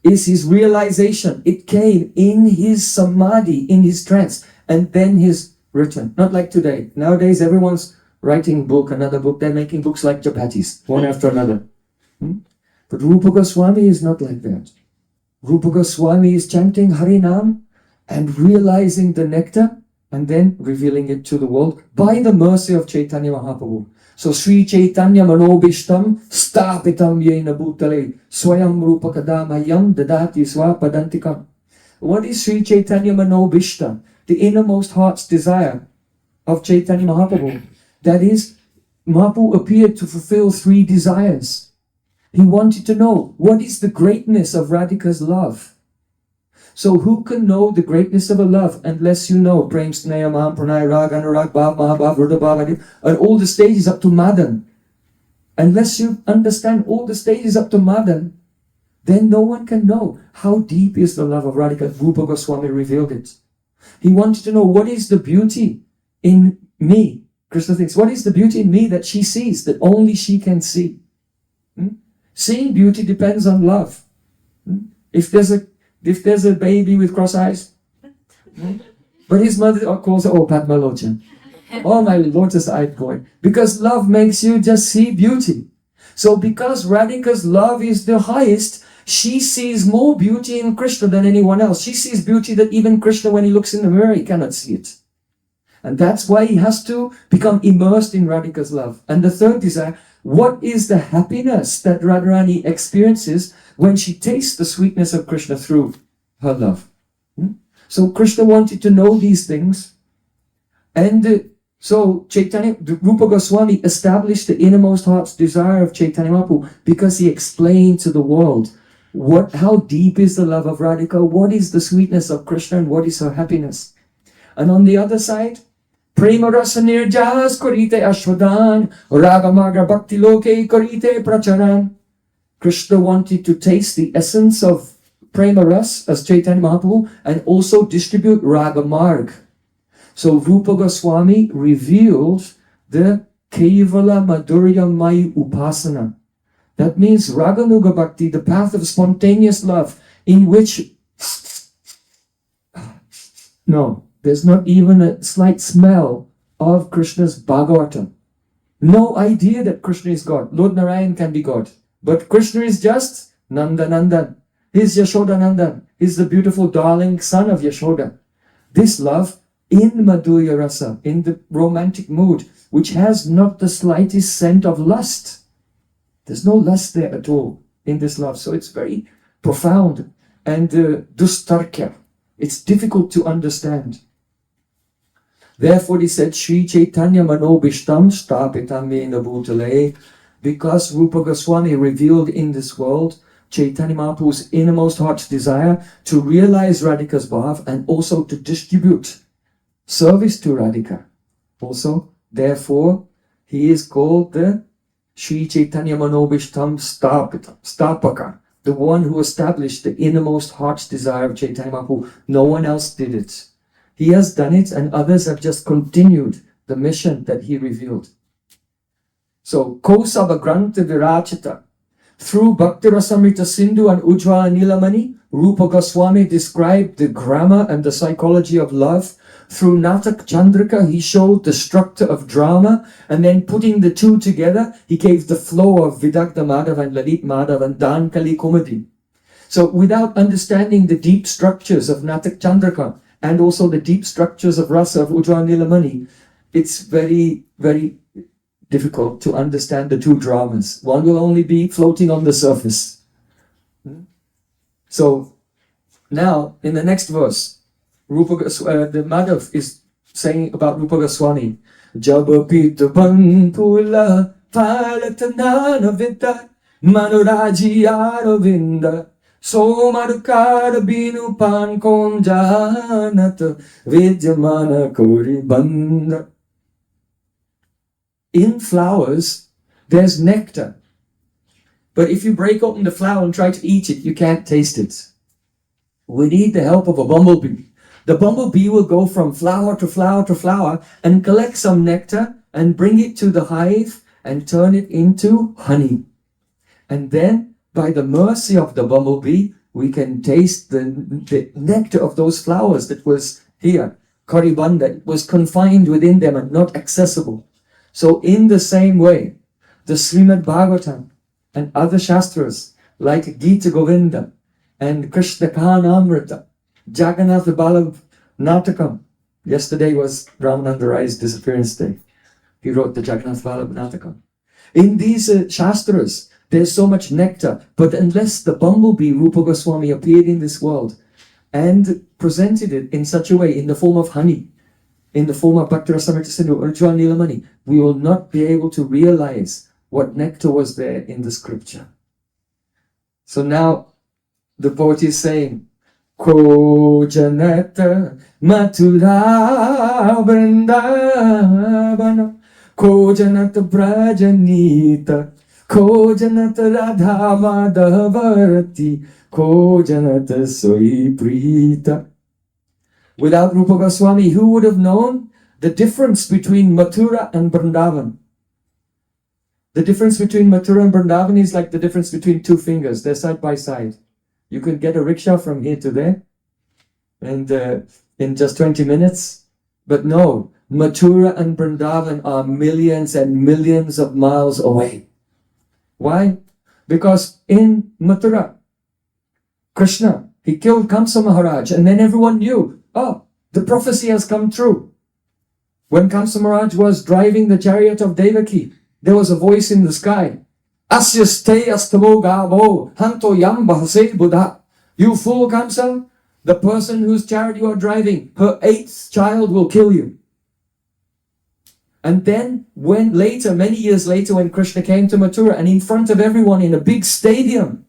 is his realization. It came in his samadhi, in his trance, and then he's written. Not like today. Nowadays, everyone's writing book, another book. They're making books like chapatis, one after another. But Rupa Goswami is not like that. Rupa Goswami is chanting Harinam and realizing the nectar and then revealing it to the world by the mercy of Chaitanya Mahaprabhu. So Sri Chaitanya Manobishtam Stapitam Yena Bhutale Swayam Rupa Kadamayam Dadati Swapadantikam. What is Sri Chaitanya Manobishtam? The innermost heart's desire of Chaitanya Mahaprabhu. That is, Mahaprabhu appeared to fulfill 3 desires. He wanted to know what is the greatness of Radhika's love. So who can know the greatness of a love unless you know Prem, Sneha, Maham, Pranay, Rag, Anurag, Bhav, Mahabhav, Rudha, Bhav, and all the stages up to Madan. Unless you understand all the stages up to Madan, then no one can know how deep is the love of Radhika. Rupa Goswami revealed it. He wanted to know what is the beauty in me. Krishna thinks, what is the beauty in me that she sees, that only she can see? Seeing beauty depends on love. If there's a baby with cross eyes, but his mother calls her, oh, Padma Lochan. Oh, my lotus-eyed boy. Because love makes you just see beauty. So because Radhika's love is the highest, she sees more beauty in Krishna than anyone else. She sees beauty that even Krishna, when he looks in the mirror, he cannot see it. And that's why he has to become immersed in Radhika's love. And the third desire, what is the happiness that Radharani experiences when she tastes the sweetness of Krishna through her love? So Krishna wanted to know these things. And so Rupa Goswami established the innermost heart's desire of Chaitanya Mahaprabhu because he explained to the world how deep is the love of Radhika, what is the sweetness of Krishna, and what is her happiness. And on the other side, Prema rasa nirjas korite ashwadan, raga maga bhakti loke korite pracharan. Krishna wanted to taste the essence of Prema Ras as Chaitanya Mahaprabhu and also distribute Raga Marg. So Rupa Goswami revealed the Kevala Madhurya Mai Upasana. That means Raganuga Bhakti, the path of spontaneous love, in which there's not even a slight smell of Krishna's Bhagavatam. No idea that Krishna is God. Lord Narayan can be God. But Krishna is just Nandanandan. He's Yashodanandan. He's the beautiful darling son of Yashoda. This love in Madhurya Rasa, in the romantic mood, which has not the slightest scent of lust. There's no lust there at all in this love. So it's very profound and dustarkya. It's difficult to understand. Therefore he said, Sri Chaitanya Manobishtam Stapitam Yena Bhutale. Because Rupa Goswami revealed in this world Chaitanya Mahaprabhu's innermost heart's desire to realize Radhika's bhav and also to distribute service to Radhika. Also, therefore, he is called the Sri Chaitanya Manobishtam Stapaka, the one who established the innermost heart's desire of Chaitanya Mahaprabhu. No one else did it. He has done it and others have just continued the mission that he revealed. So, Kosava Granta Virachita, through Bhakti Rasamrita Sindhu and Ujjvala Nilamani, Rupa Goswami described the grammar and the psychology of love Through Natak Chandrika, he showed the structure of drama, and then putting the two together, he gave the flow of Vidagdha Madhav and Lalit Madhav and Dan Kali Kumadi. So without understanding the deep structures of Natak Chandrika and also the deep structures of Rasa of Ujjwala Nilamani, it's very, very difficult to understand the two dramas. One will only be floating on the surface. So now in the next verse, the Madhav is saying about Rupa Goswami. Jaba pita pula palatanana vidda manuraji aravinda so marukara binu pan konjanat vidyamana kori banda. In flowers, there's nectar. But if you break open the flower and try to eat it, you can't taste it. We need the help of a bumblebee. The bumblebee will go from flower to flower to flower and collect some nectar and bring it to the hive and turn it into honey. And then, by the mercy of the bumblebee, we can taste the nectar of those flowers that was here, Karibanda. It was confined within them and not accessible. So in the same way, the Srimad Bhagavatam and other Shastras like Gita Govinda and Krishna Kahanamrita, Jagannath Balav Natakam. Yesterday was Ramananda Rai's disappearance day. He wrote the Jagannath Balav Natakam. In these Shastras, there's so much nectar, but unless the bumblebee Rupa Goswami appeared in this world and presented it in such a way, in the form of honey, in the form of Bhaktarasamrita Sindhu or Ujjwala Nilamani, we will not be able to realize what nectar was there in the scripture. So now the poet is saying, Ko janata mathura vrindavana, ko janata brajanita, ko janata radha madhavarati, ko janata soi prita. Without Rupa Goswami, who would have known the difference between Mathura and Vrindavan? The difference between Mathura and Vrindavan is like the difference between two fingers. They're side by side. You can get a rickshaw from here to there and in just 20 minutes. But no, Mathura and Vrindavan are millions and millions of miles away. Why? Because in Mathura, Krishna, he killed Kamsa Maharaj, and then everyone knew, oh, the prophecy has come true. When Kamsa Maharaj was driving the chariot of Devaki, there was a voice in the sky. Asyaste astamo gavo hanto yam bahase buddha. You fool, Kamsa, the person whose chariot you are driving, her 8th child will kill you. And then when later, many years later, when Krishna came to Mathura and in front of everyone in a big stadium,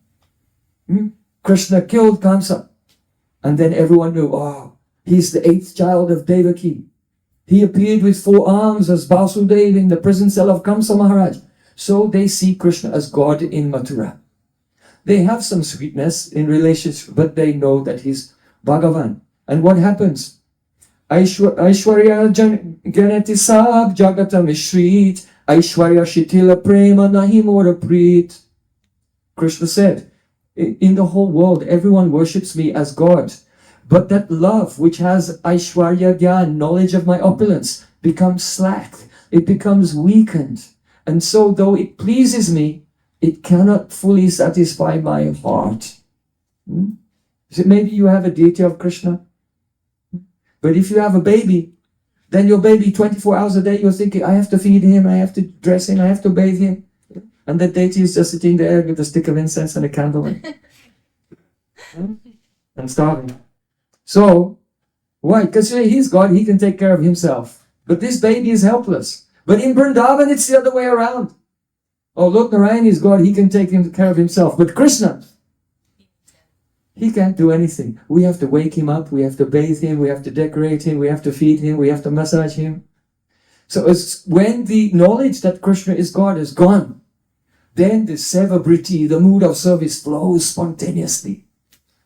Krishna killed Kamsa. And then everyone knew, oh, he's the 8th child of Devaki. He appeared with 4 arms as Vasudeva in the prison cell of Kamsa Maharaj. So they see Krishna as God in Mathura. They have some sweetness in relationship, but they know that he's Bhagavan. And what happens? Aishwarya Ganati Sab Jagatam Ishrit, Aishwarya Shitila Prema Nahi Mora Preet. Krishna said, in the whole world, everyone worships me as God. But that love which has Aishwarya Gyan, knowledge of my opulence, becomes slack. It becomes weakened. And so though it pleases me, it cannot fully satisfy my heart. So maybe you have a deity of Krishna. But if you have a baby, then your baby 24 hours a day, you're thinking, I have to feed him, I have to dress him, I have to bathe him. And the deity is just sitting there with a stick of incense and a candle and starving. So, why? Because he's God, he can take care of himself. But this baby is helpless. But in Vrindavan, it's the other way around. Oh, look, Narayan is God, he can take care of himself. But Krishna, he can't do anything. We have to wake him up, we have to bathe him, we have to decorate him, we have to feed him, we have to massage him. So it's when the knowledge that Krishna is God is gone, then the seva briti, the mood of service, flows spontaneously.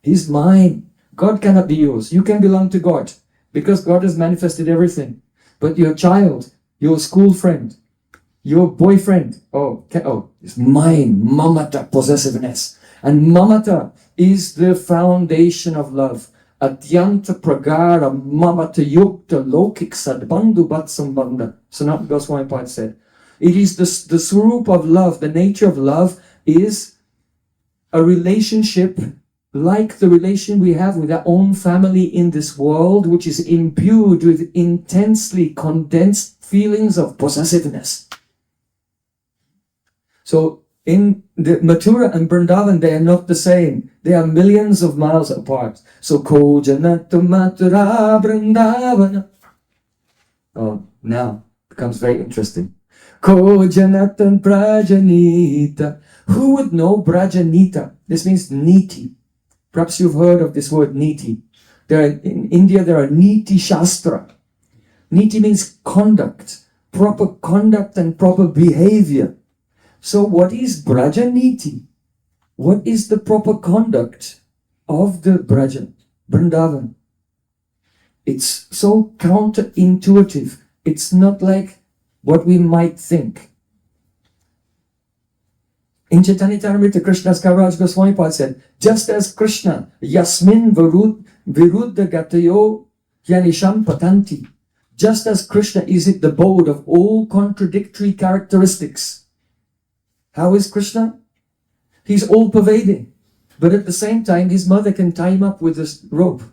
He's mine. God cannot be yours. You can belong to God because God has manifested everything. But your child, your school friend, your boyfriend, it's mine. Mamata, possessiveness. And mamata is the foundation of love. Adyanta pragara mamata yukta lokik sadbandhu batsambandha. Sanatana Goswami Pad said, it is the swarup of love, the nature of love is a relationship like the relation we have with our own family in this world, which is imbued with intensely condensed feelings of possessiveness. So in the Mathura and Vrindavan, they are not the same. They are millions of miles apart. So Ko Janata Mathura Vrindavana. Oh, now becomes very interesting. Ko Janatan Prajanita. Who would know Brajanita? This means neeti. Perhaps you've heard of this word neeti. In India, there are Niti Shastra. Niti means conduct, proper conduct and proper behavior. So what is Brajaniti? What is the proper conduct of the Braja, Vrindavan? It's so counterintuitive. It's not like what we might think. In Chaitanya Charitamrita, Krishna's Kaviraj Goswami Pad said, just as Krishna, Yasmin Viruddha Gatayo Yanisham Patanti, just as Krishna is at the abode of all contradictory characteristics. How is Krishna? He's all-pervading. But at the same time, his mother can tie him up with this rope.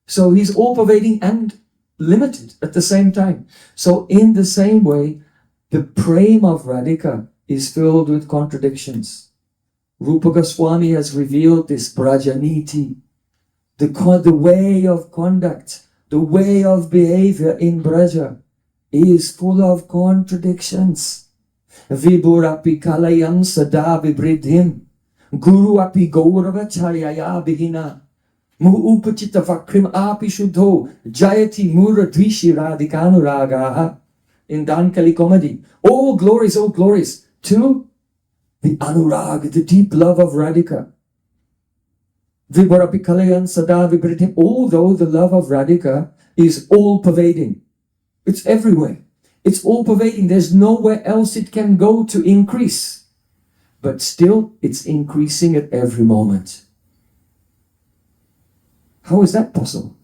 So he's all-pervading and limited at the same time. So in the same way, the Prem of Radhika is filled with contradictions. Rupa Goswami has revealed this Brajaniti, the way of conduct, the way of behavior in Braja is full of contradictions. Vibhurapi kalayam sada vibridhim, guru api gaurava charyaya bhina, muupachita vakrim api shuddho, jayati mura dvishi radhikanuragaha. In Dankali comedy, all glories to the anurag, the deep love of Radhika. Vibhurapi kalayan sada vibridhim, although the love of Radhika is all-pervading. It's everywhere. It's all-pervading. There's nowhere else it can go to increase. But still, it's increasing at every moment. How is that possible?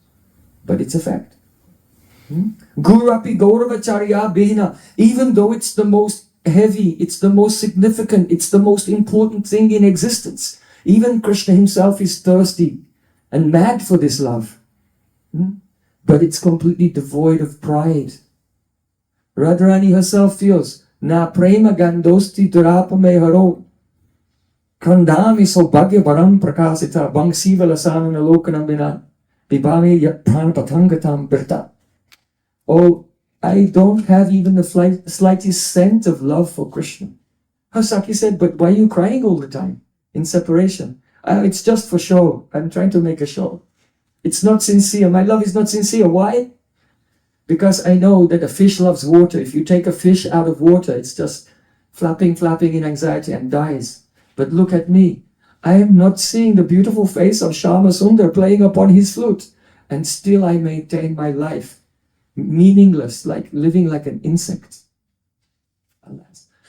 But it's a fact. Gurapi Gauravacharya Bhina, even though it's the most heavy, it's the most significant, it's the most important thing in existence. Even Krishna himself is thirsty and mad for this love. But it's completely devoid of pride. Radharani herself feels, Na prema gandosti durapame haro, kandami saubhagya varam prakasita, bangsiva lasana lokanambina, bibami yat pranapatangatam birta. Oh, I don't have even the slightest scent of love for Krishna. Hasaki said, but why are you crying all the time in separation? It's just for show. I'm trying to make a show. It's not sincere. My love is not sincere. Why? Because I know that a fish loves water. If you take a fish out of water, it's just flapping in anxiety and dies. But look at me. I am not seeing the beautiful face of Shyama Sundar playing upon his flute. And still I maintain my life. Meaningless, like living like an insect.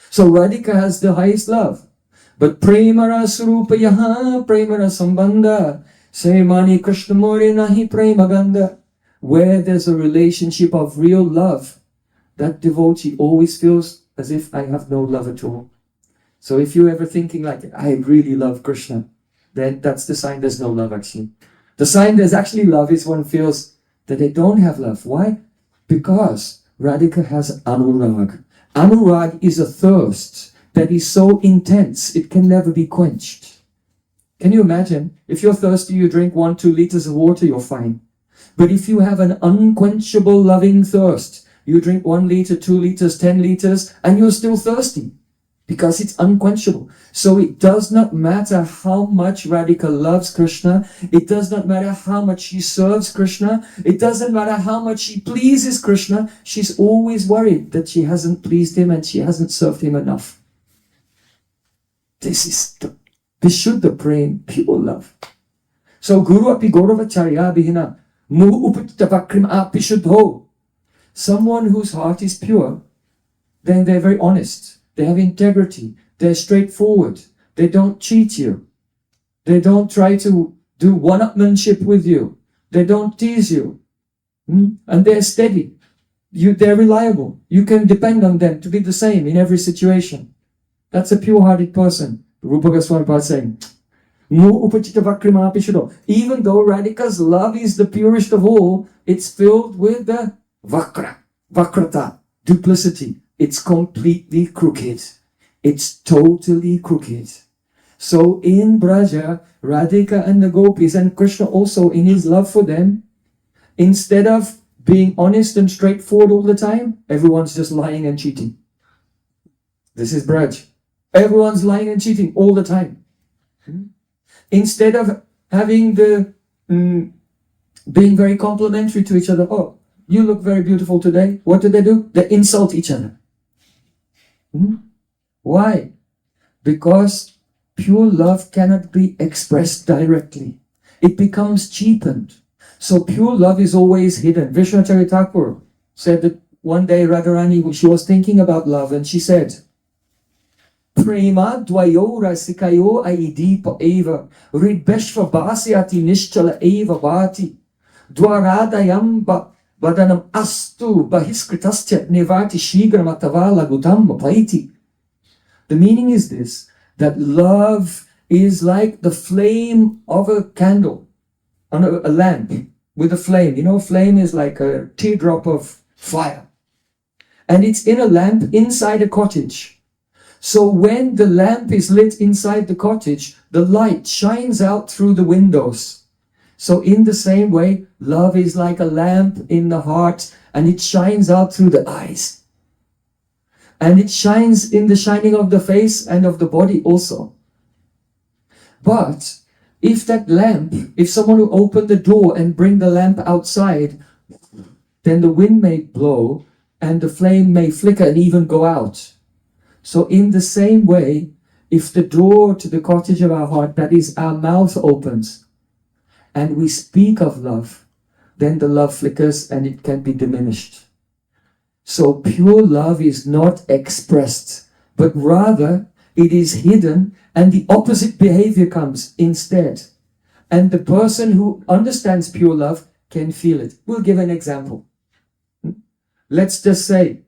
So Radhika has the highest love. But Premara Surupa Yaha, Premara Sambandha, Semani Krishnamuri Nahi Premaganda. Where there's a relationship of real love, that devotee always feels as if I have no love at all. So if you're ever thinking like, I really love Krishna, then that's the sign there's no love actually. The sign there's actually love is one feels that they don't have love. Why? Because Radhika has anurag. Anurag is a thirst that is so intense, it can never be quenched. Can you imagine? If you're thirsty, you drink 1-2 liters of water, you're fine. But if you have an unquenchable loving thirst, you drink 1 liter, 2 liters, 10 liters, and you're still thirsty because it's unquenchable. So it does not matter how much Radhika loves Krishna. It does not matter how much she serves Krishna. It doesn't matter how much she pleases Krishna. She's always worried that she hasn't pleased him and she hasn't served him enough. This is the Vishuddha Prem, pure love. So Guru api Gauravacharya bhina. Someone whose heart is pure, then they're very honest, they have integrity, they're straightforward, they don't cheat you, they don't try to do one-upmanship with you. They don't tease you. And they're steady. They're reliable. You can depend on them to be the same in every situation. That's a pure-hearted person. Rupa Gosvami is saying, even though Radhika's love is the purest of all, it's filled with the vakrata, duplicity. It's completely crooked. It's totally crooked. So in Braja, Radhika and the gopis, and Krishna also in his love for them, instead of being honest and straightforward all the time, everyone's just lying and cheating. This is Braj. Everyone's lying and cheating all the time. Instead of having the being very complimentary to each other. Oh, you look very beautiful today. What do? They insult each other. Why? Because pure love cannot be expressed directly. It becomes cheapened. So pure love is always hidden. Vishnacharya Thakur said that one day Radharani, she was thinking about love and she said, Prema dvayo rasikayo aidipa eva ridbeshva bhasyati nischala eva bhati dvaradayam vadanam astu bahiskritastya nevati shigramatavala gutam paiti. The meaning is this, that love is like the flame of a candle on a lamp with a flame. You know, flame is like a teardrop of fire. And it's in a lamp inside a cottage. So when the lamp is lit inside the cottage, the light shines out through the windows. So in the same way, love is like a lamp in the heart and it shines out through the eyes. And it shines in the shining of the face and of the body also. But if that lamp, if someone will open the door and bring the lamp outside, then the wind may blow and the flame may flicker and even go out. So in the same way, if the door to the cottage of our heart, that is our mouth, opens and we speak of love, then the love flickers and it can be diminished. So pure love is not expressed, but rather it is hidden and the opposite behavior comes instead. And the person who understands pure love can feel it. We'll give an example. Let's just say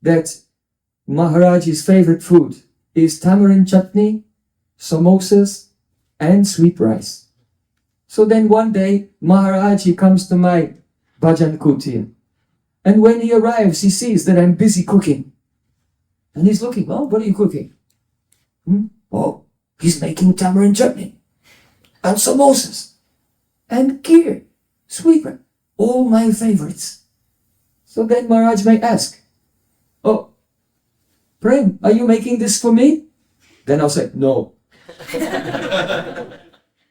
that Maharaj's favorite food is tamarind chutney, samosas, and sweet rice. So then one day, Maharaj, he comes to my bhajan kutir. And when he arrives, he sees that I'm busy cooking. And he's looking, oh, what are you cooking? Oh, he's making tamarind chutney, and samosas, and kheer, sweet rice, all my favorites. So then Maharaj may ask, oh, Prem, are you making this for me? Then I'll say, no.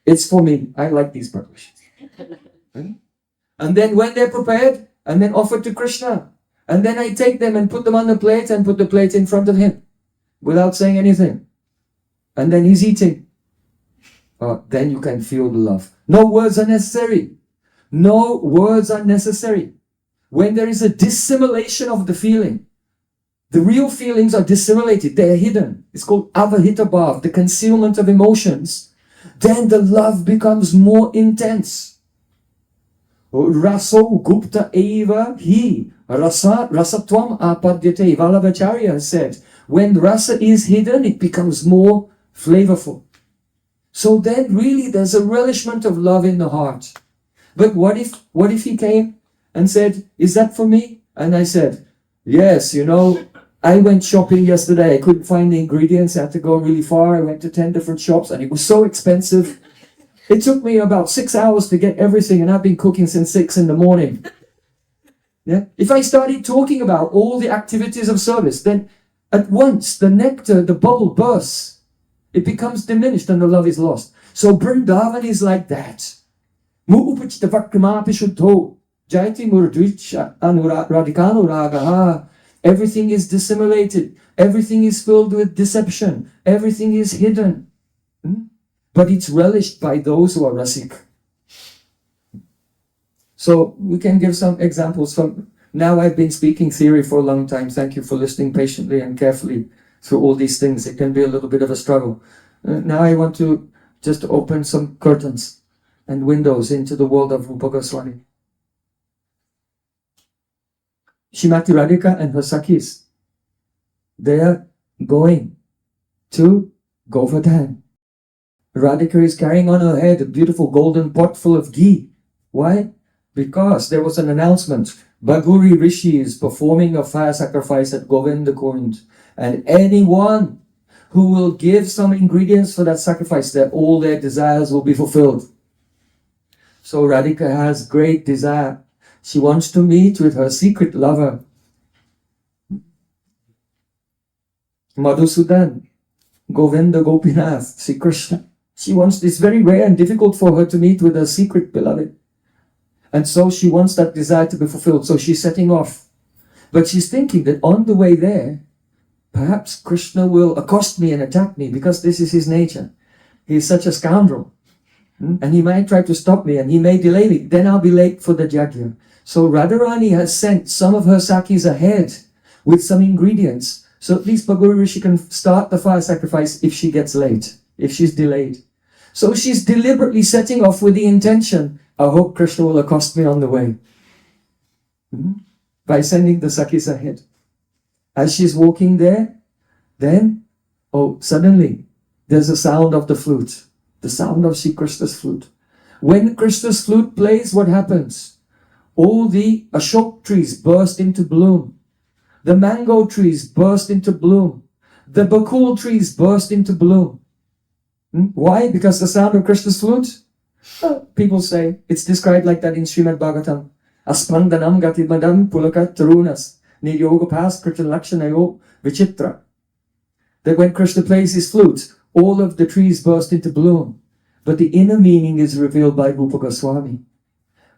It's for me. I like these preparations. And then when they're prepared, and then offered to Krishna, and then I take them and put them on the plate and put the plate in front of him without saying anything. And then he's eating. Then you can feel the love. No words are necessary. No words are necessary. When there is a dissimulation of the feeling, the real feelings are dissimulated, they are hidden. It's called avahita bhav, the concealment of emotions. Then the love becomes more intense. Raso gupta eva hi rasatvam apadyate. Vallabhacharya has said, when rasa is hidden, it becomes more flavorful. So then really there's a relishment of love in the heart. But what if he came and said, is that for me? And I said, yes, you know, I went shopping yesterday. I couldn't find the ingredients. I had to go really far. I went to 10 different shops and it was so expensive. It took me about 6 hours to get everything and I've been cooking since 6 in the morning. Yeah? If I started talking about all the activities of service, then at once the nectar, the bubble bursts. It becomes diminished and the love is lost. So Vrindavan is like that. Mu'upachita vakramapi shuddho jayati murdvicha radikano ragaha. Everything is dissimulated. Everything is filled with deception. Everything is hidden. But it's relished by those who are rasik. So we can give some examples from... Now I've been speaking theory for a long time. Thank you for listening patiently and carefully through all these things. It can be a little bit of a struggle. Now I want to just open some curtains and windows into the world of Rupa Goswami. Shrimati Radhika and her Sakhis, they are going to Govardhan. Radhika is carrying on her head a beautiful golden pot full of ghee. Why? Because there was an announcement. Bhaguri Rishi is performing a fire sacrifice at Govinda Kund, and anyone who will give some ingredients for that sacrifice, that all their desires will be fulfilled. So Radhika has great desire. She wants to meet with her secret lover, Madhusudan, Govinda Gopinath, Sri Krishna. She wants, it's very rare and difficult for her to meet with her secret beloved. And so she wants that desire to be fulfilled. So she's setting off. But she's thinking that on the way there, perhaps Krishna will accost me and attack me, because this is his nature. He is such a scoundrel. And he might try to stop me and he may delay me. Then I'll be late for the yajna. So Radharani has sent some of her Sakhis ahead with some ingredients. So at least Bhaguri Rishi can start the fire sacrifice if she gets late, if she's delayed. So she's deliberately setting off with the intention, I hope Krishna will accost me on the way. By sending the Sakhis ahead. As she's walking there, then, suddenly, there's a sound of the flute. The sound of Sri Krishna's flute. When Krishna's flute plays, what happens? All the ashok trees burst into bloom. The mango trees burst into bloom. The bakul trees burst into bloom. Why? Because the sound of Krishna's flute? People say, it's described like that in Srimad Bhagavatam. Aspandanam gatimadam pulakat tarunas niyogapas krita lakshanayo vichitra. That when Krishna plays his flute, all of the trees burst into bloom. But the inner meaning is revealed by Rupa Goswami.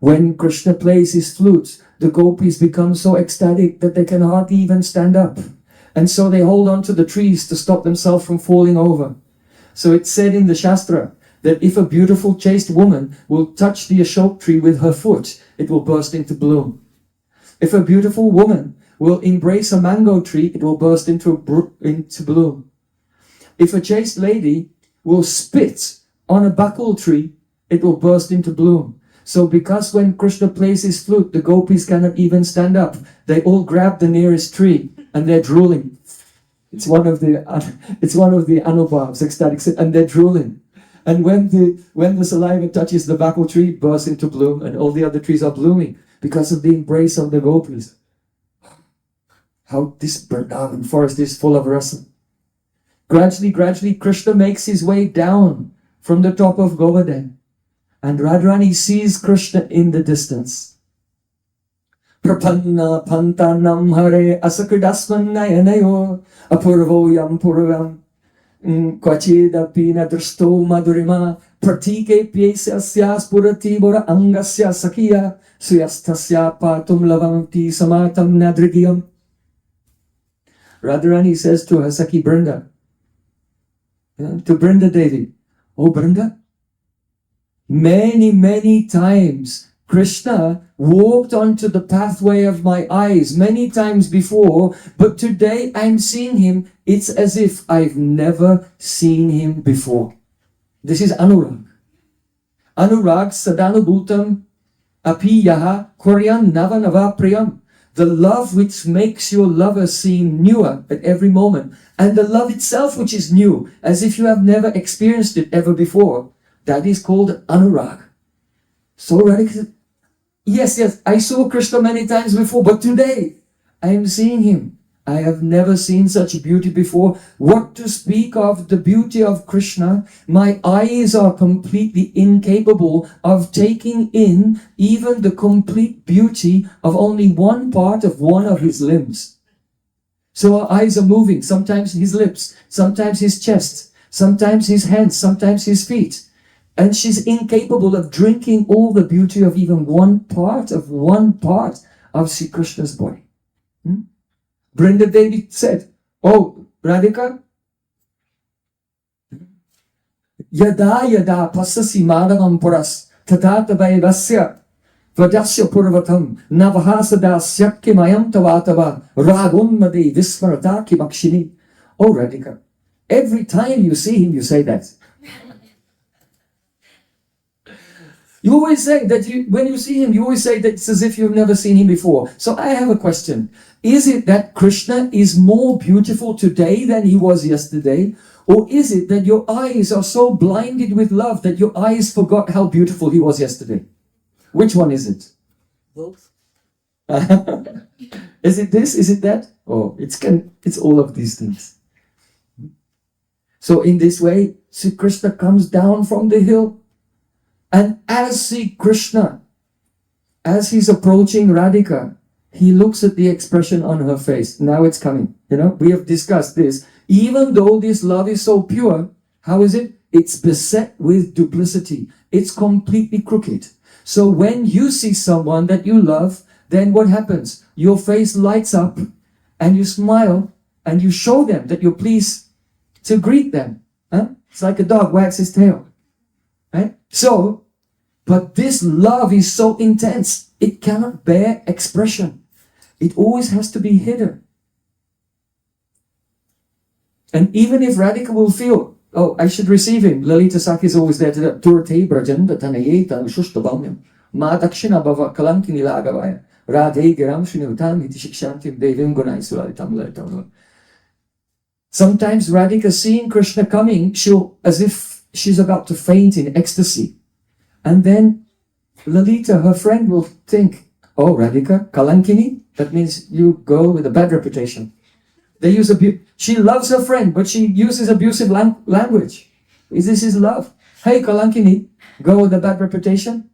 When Krishna plays his flute, the gopis become so ecstatic that they can hardly even stand up. And so they hold on to the trees to stop themselves from falling over. So it's said in the Shastra that if a beautiful chaste woman will touch the ashok tree with her foot, it will burst into bloom. If a beautiful woman will embrace a mango tree, it will burst into bloom. If a chaste lady will spit on a bakul tree, it will burst into bloom. So because when Krishna plays his flute, the gopis cannot even stand up. They all grab the nearest tree and they're drooling. It's one of the anubhavs, ecstatic, and they're drooling. And when the saliva touches the bakul tree, it bursts into bloom, and all the other trees are blooming because of the embrace of the gopis. How this Vrindavan forest is full of rasa. Gradually, Krishna makes his way down from the top of Govardhan. And Radharani sees Krishna in the distance. Prapanna pantanam hare asakridasmannayanayo apurvoyam purvam kvachidapina drashto madhurima pratike pyesasyas purati bora angasya sakya suyastasya patum lavanti samatam nadrigiyam. Radharani says to her Sakhi Brinda, to Brinda Devi, "Oh Brinda, many times Krishna walked onto the pathway of my eyes many times before, but today I'm seeing him. It's as if I've never seen him before." This is Anurag. Anurag sadanubhutam api yaha koryan nava priyam. The love which makes your lover seem newer at every moment, and the love itself which is new, as if you have never experienced it ever before. That is called Anurag. So Radhika said, yes, I saw Krishna many times before, but today I am seeing him. I have never seen such beauty before. What to speak of the beauty of Krishna? My eyes are completely incapable of taking in even the complete beauty of only one part of one of his limbs. So our eyes are moving, sometimes his lips, sometimes his chest, sometimes his hands, sometimes his feet. And she's incapable of drinking all the beauty of even one part of Sri Krishna's body. Brinda Devi said, "Oh, Radhika, yada pasasi madhavam puras tatata vaivasya vadasya purvatam navahasada syakkimayam tavatava ragummade vismarata kimakshini." Oh Radhika, every time you see him, you say that. You always say that when you see him, you always say that it's as if you've never seen him before. So I have a question. Is it that Krishna is more beautiful today than he was yesterday? Or is it that your eyes are so blinded with love that your eyes forgot how beautiful he was yesterday? Which one is it? Both. Is it this? Is it that? Oh, it's all of these things. So in this way, Sri Krishna comes down from the hill. And as Sri Krishna, as he's approaching Radhika, he looks at the expression on her face. Now it's coming. We have discussed this. Even though this love is so pure, how is it? It's beset with duplicity. It's completely crooked. So when you see someone that you love, then what happens? Your face lights up and you smile and you show them that you're pleased to greet them. It's like a dog wags his tail. Right? So, but this love is so intense, it cannot bear expression. It always has to be hidden. And even if Radhika will feel, oh, I should receive him, Lalita Sakhi is always there to that. Turte brajanda tanayeta shushtabamyam ma dakshina bhava kalankini lagavaya radhe giram shrinutam iti shikshantim devim gunai suralitam lalitam. Sometimes Radhika, seeing Krishna coming, she'll, as if she's about to faint in ecstasy. And then Lalita, her friend, will think, oh, Radhika, Kalankini, that means you go with a bad reputation. They use she loves her friend, but she uses abusive language. This is love. Hey, Kalankini, go with a bad reputation.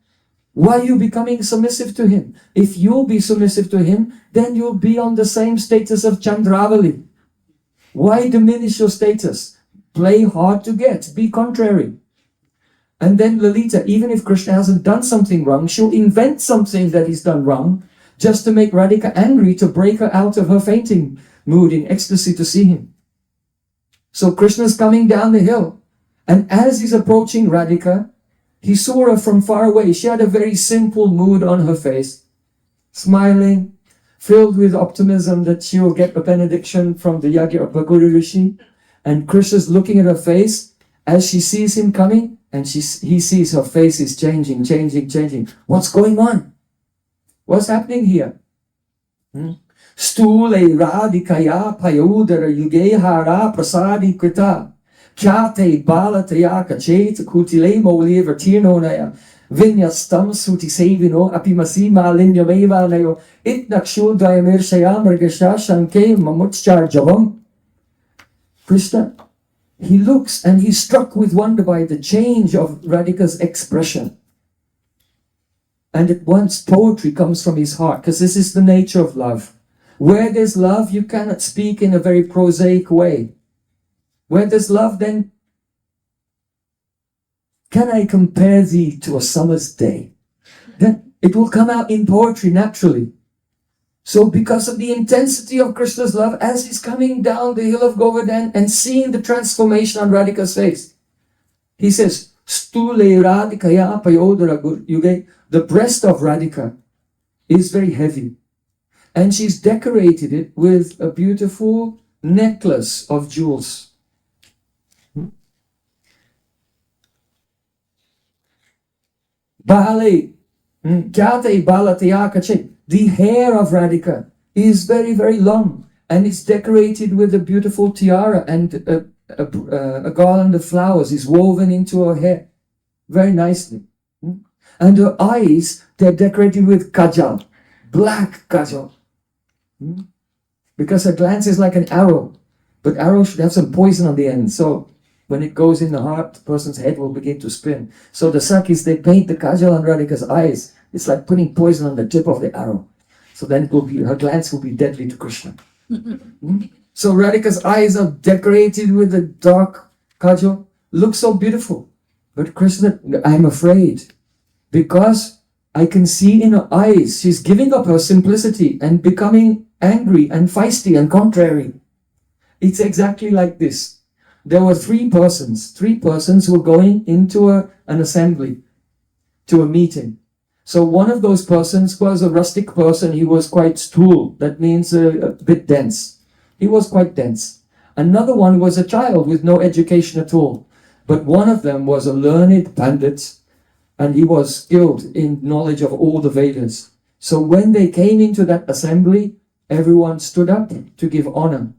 Why are you becoming submissive to him? If you'll be submissive to him, then you'll be on the same status of Chandravali. Why diminish your status? Play hard to get. Be contrary. And then Lalita, even if Krishna hasn't done something wrong, she'll invent something that he's done wrong just to make Radhika angry, to break her out of her fainting mood in ecstasy to see him. So Krishna's coming down the hill. And as he's approaching Radhika, he saw her from far away. She had a very simple mood on her face, smiling, filled with optimism that she will get a benediction from the yagya of Bhaguru Rishi. And Krishna's looking at her face as she sees him coming, and he sees her face is changing. What's going on? What's happening here? Stule radikaya payudara yugehara prasadi krita kyate balataya kachet kutile mole vertirnonaya vinyastam suti sevino apimasima linyameva nayo itnakshodayamir shayamargasha shanke mamutchar javam. Krishna, he looks and he's struck with wonder by the change of Radhika's expression. And at once poetry comes from his heart, because this is the nature of love. Where there's love, you cannot speak in a very prosaic way. Where there's love, then can I compare thee to a summer's day? Then it will come out in poetry naturally. So because of the intensity of Krishna's love, as he's coming down the hill of Govardhan and seeing the transformation on Radhika's face, he says, Stule Radhikaya Payodara Yuge. The breast of Radhika is very heavy. And she's decorated it with a beautiful necklace of jewels. Bale, Kyate Balatayakache. The hair of Radhika is very, very long, and it's decorated with a beautiful tiara, and a garland of flowers is woven into her hair very nicely. And her eyes, they're decorated with kajal, black kajal. Because her glance is like an arrow, but arrow should have some poison on the end. So when it goes in the heart, the person's head will begin to spin. So the Sakis, they paint the kajal on Radhika's eyes. It's like putting poison on the tip of the arrow. So then it will be, her glance will be deadly to Krishna. So Radhika's eyes are decorated with a dark kajal. Looks so beautiful. But Krishna, I'm afraid, because I can see in her eyes, she's giving up her simplicity and becoming angry and feisty and contrary. It's exactly like this. There were three persons who were going into an assembly, to a meeting. So one of those persons was a rustic person. He was quite stool. That means a bit dense. He was quite dense. Another one was a child with no education at all. But one of them was a learned pandit, and he was skilled in knowledge of all the Vedas. So when they came into that assembly, everyone stood up to give honor.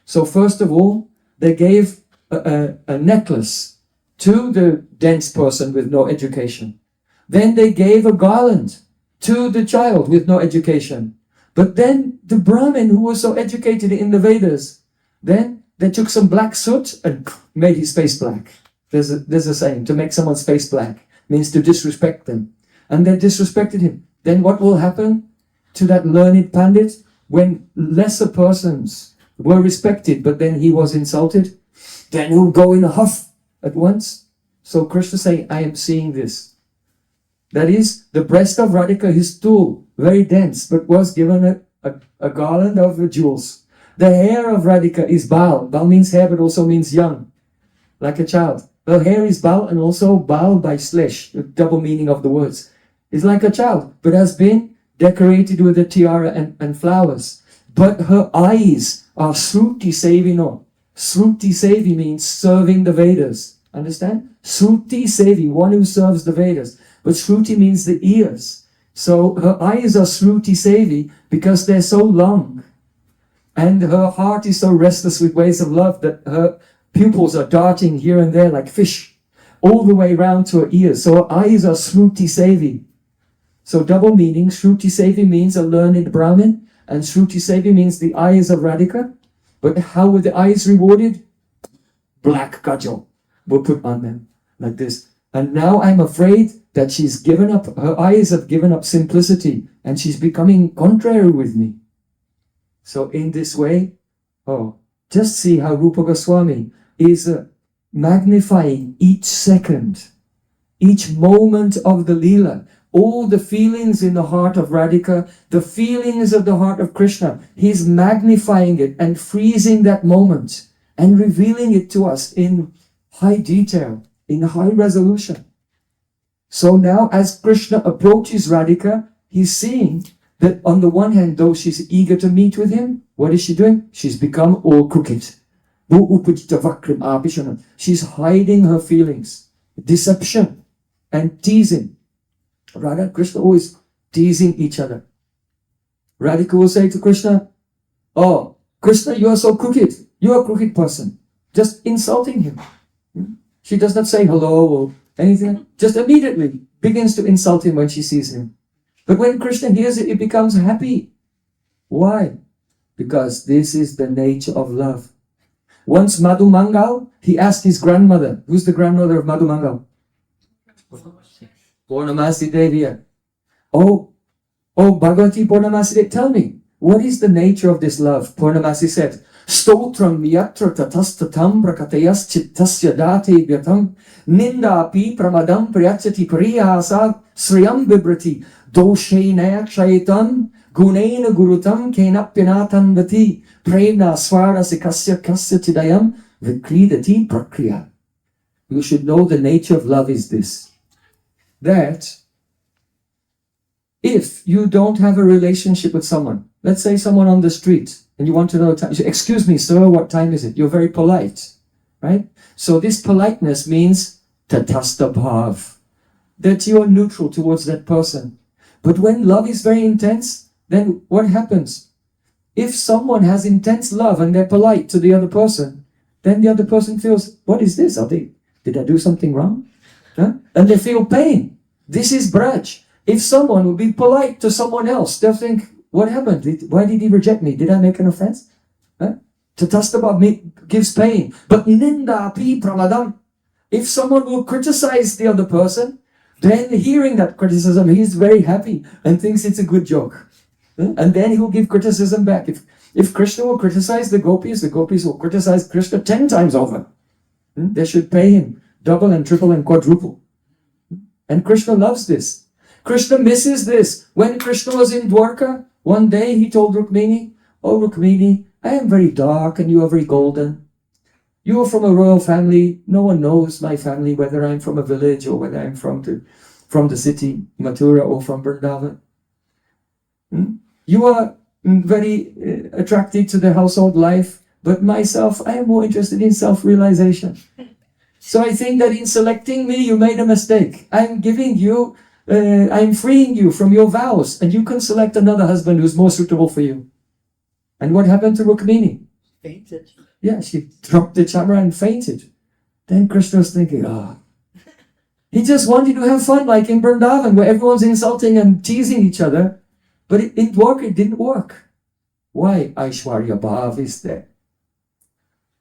So first of all, they gave a necklace to the dense person with no education. Then they gave a garland to the child with no education. But then the Brahmin, who was so educated in the Vedas, then they took some black soot and made his face black. There's a saying, to make someone's face black means to disrespect them. And they disrespected him. Then what will happen to that learned Pandit when lesser persons were respected, but then he was insulted? Then he'll go in a huff at once. So Krishna saying, I am seeing this. That is, the breast of Radhika, his stool, very dense, but was given a garland of jewels. The hair of Radhika is Baal. Baal means hair, but also means young, like a child. Her hair is Baal, and also Baal by slash, the double meaning of the words. Is like a child, but has been decorated with a tiara and flowers. But her eyes are Sruti Sevino. Sruti Sevi means serving the Vedas. Understand? Sruti Sevi, one who serves the Vedas. But Shruti means the ears. So her eyes are Shruti Sevi because they're so long. And her heart is so restless with ways of love that her pupils are darting here and there like fish, all the way round to her ears. So her eyes are Shruti Sevi. So double meaning, Shruti Sevi means a learned Brahmin, and Shruti Sevi means the eyes of Radhika. But how were the eyes rewarded? Black kajal were put on them, like this. And now I'm afraid that she's given up, her eyes have given up simplicity, and she's becoming contrary with me. So in this way, just see how Rupa Goswami is magnifying each second, each moment of the Leela, all the feelings in the heart of Radhika, the feelings of the heart of Krishna. He's magnifying it and freezing that moment and revealing it to us in high detail, in high resolution. So now as Krishna approaches Radhika, he's seeing that on the one hand, though she's eager to meet with him, what is she doing? She's become all crooked. She's hiding her feelings, deception and teasing. Radha and Krishna always teasing each other. Radhika will say to Krishna, oh, Krishna, you are so crooked. You are a crooked person. Just insulting him. She does not say hello or anything. Just immediately begins to insult him when she sees him. But when Krishna hears it, it becomes happy. Why? Because this is the nature of love. Once Madhu Mangal, he asked his grandmother. Who's the grandmother of Madhu Mangal? Purnamasi Devi. Oh, Bhagavati Purnamasi Devi, tell me, what is the nature of this love? Purnamasi said, Stotram yatra tatastatam prakatayas chittasya date vyatam nindapi pramadam priyachati pariyasa sriyam vibrati doshena kshayetam gunena gurutam kenapyanatan vati premna swara sikasya kasya chidayam vikridati prakriya. You should know the nature of love is this. That if you don't have a relationship with someone, let's say someone on the street, and you want to know the time, you say, excuse me, sir, what time is it? You're very polite, right? So this politeness means tatastha bhav, that you are neutral towards that person. But when love is very intense, then what happens? If someone has intense love and they're polite to the other person, then the other person feels, what is this? Did I do something wrong? Huh? And they feel pain. This is braj. If someone would be polite to someone else, they'll think, what happened? Why did he reject me? Did I make an offense? Huh? Tatastha gives pain. But ninda api pramadam. If someone will criticize the other person, then hearing that criticism, he's very happy and thinks it's a good joke. Huh? And then he will give criticism back. If Krishna will criticize the gopis will criticize Krishna 10 times over. They should pay him double and triple and quadruple. And Krishna loves this. Krishna misses this. When Krishna was in Dwarka, one day he told Rukmini, oh Rukmini, I am very dark and you are very golden. You are from a royal family. No one knows my family, whether I'm from a village or whether I'm from the city, Mathura, or from Vrindavan. You are very attracted to the household life, but myself, I am more interested in self-realization. So I think that in selecting me, you made a mistake. I'm giving you, I'm freeing you from your vows, and you can select another husband who's more suitable for you. And what happened to Rukmini? Fainted. Yeah, she dropped the chamra and fainted. Then Krishna was thinking, he just wanted to have fun like in Vrindavan, where everyone's insulting and teasing each other. But it didn't work. Why? Aishwarya Bhav is there.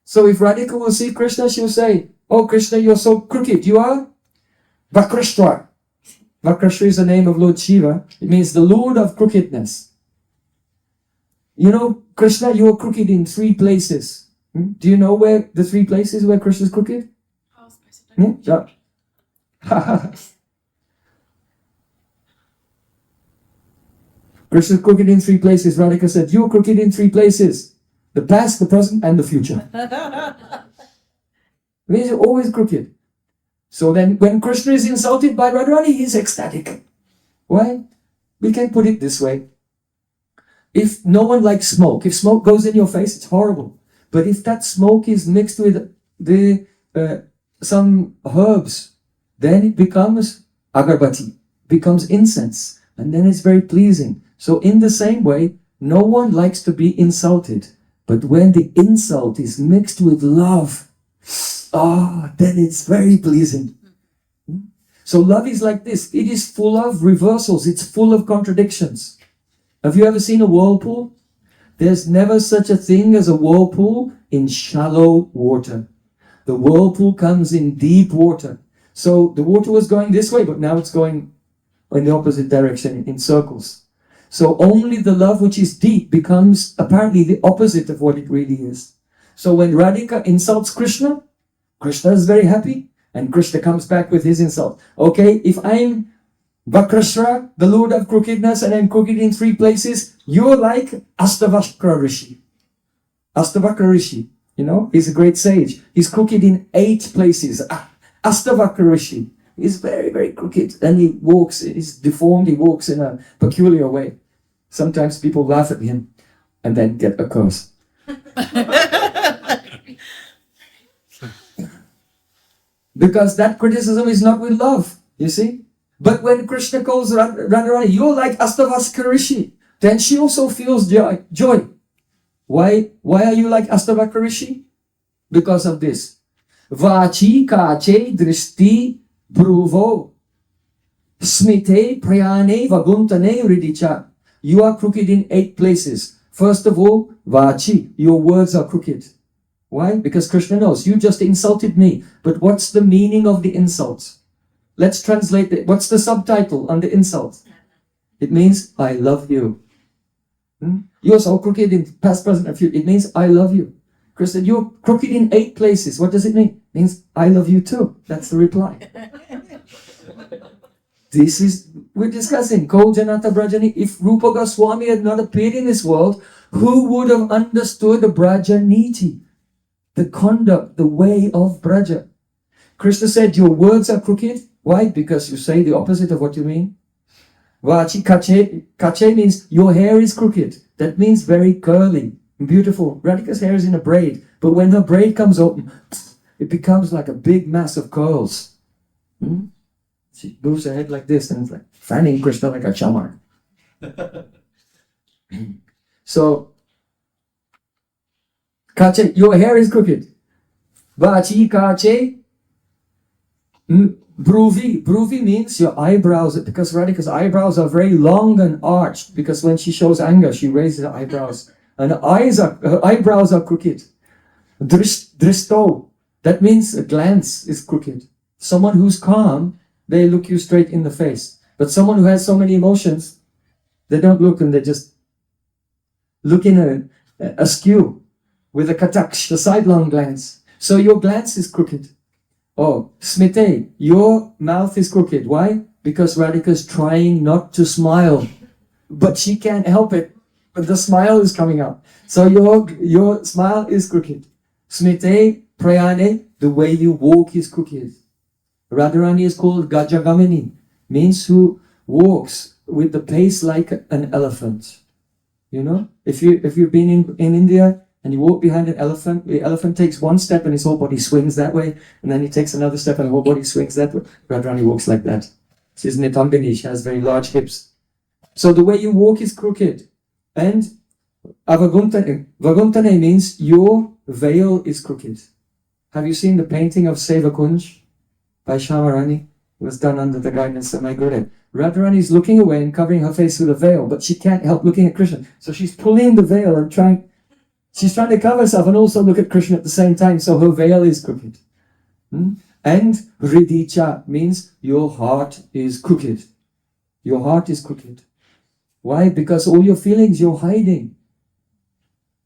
So if Radhika will see Krishna, she'll say, oh Krishna, you're so crooked. You are Vakrashtra. Vakrashtra is the name of Lord Shiva. It means the Lord of crookedness. You know, Krishna, you are crooked in 3 places. Do you know where the 3 places where Krishna is crooked? Yeah. Krishna is crooked in 3 places. Radhika said, you're crooked in 3 places. The past, the present, and the future. It means you're always crooked. So then when Krishna is insulted by Radharani, he's ecstatic. Why? We can put it this way. If no one likes smoke, if smoke goes in your face, it's horrible. But if that smoke is mixed with some herbs, then it becomes agarbati, becomes incense, and then it's very pleasing. So in the same way, no one likes to be insulted. But when the insult is mixed with love, then it's very pleasing. So love is like this. It is full of reversals. It's full of contradictions. Have you ever seen a whirlpool? There's never such a thing as a whirlpool in shallow water. The whirlpool comes in deep water. So the water was going this way, but now it's going in the opposite direction, in circles. So only the love which is deep becomes apparently the opposite of what it really is. So when Radhika insults Krishna, Krishna is very happy, and Krishna comes back with his insult. Okay, if I'm Vakrashra, the Lord of crookedness, and I'm crooked in 3 places, you're like Astavakra Rishi. Astavakra Rishi, you know, he's a great sage. He's crooked in 8 places. Astavakra Rishi. He's very, very crooked, and he walks, he's deformed, he walks in a peculiar way. Sometimes people laugh at him and then get a curse. Because that criticism is not with love, you see. But when Krishna calls Radharani, you're like Astavakra Rishi, then she also feels joy. Why are you like Astavakra Rishi? Because of this. Vachi kache drishti Bruvo Smite Prayane Vaguntane Ridicha. You are crooked in 8 places. First of all, Vachi, your words are crooked. Why? Because Krishna knows, you just insulted me. But what's the meaning of the insult? Let's translate it. What's the subtitle on the insult? It means, I love you. You're so crooked in past, present, and future. It means, I love you. Krishna, you're crooked in 8 places. What does it mean? It means, I love you too. That's the reply. This is, we're discussing, Ko Janata Brajani. If Rupa Gosvami had not appeared in this world, who would have understood the Braja Niti? The conduct, the way of Braja. Krishna said, your words are crooked. Why? Because you say the opposite of what you mean. Vachi kache. Kache means your hair is crooked. That means very curly, beautiful. Radhika's hair is in a braid. But when her braid comes open, it becomes like a big mass of curls. She moves her head like this and it's like fanning Krishna like a chamar. So, kache, your hair is crooked. Vachi kache. Bruvi. Bruvi means your eyebrows, because Radhika's eyebrows are very long and arched, because when she shows anger, she raises her eyebrows. And her eyebrows are crooked. Dristo. That means a glance is crooked. Someone who's calm, they look you straight in the face. But someone who has so many emotions, they don't look and they just look in askew with a kataksh, the sidelong glance. So your glance is crooked. Oh, Smite, your mouth is crooked. Why? Because Radhika is trying not to smile. But she can't help it. But the smile is coming out. So your smile is crooked. Smite, Prayane, the way you walk is crooked. Radharani is called Gajagamini, means who walks with the pace like an elephant. You know, if you've been in India and you walk behind an elephant, the elephant takes one step and his whole body swings that way, and then he takes another step and the whole body swings that way. Radharani walks like that. She's Nitambini, she has very large hips. So the way you walk is crooked. And Vaguntane means your veil is crooked. Have you seen the painting of Seva Kunj by Shamarani? It was done under the guidance of my Gurudev. Radharani is looking away and covering her face with a veil, but she can't help looking at Krishna. So she's pulling the veil and she's trying to cover herself and also look at Krishna at the same time, so her veil is crooked. And Hridicha means your heart is crooked. Your heart is crooked. Why? Because all your feelings you're hiding.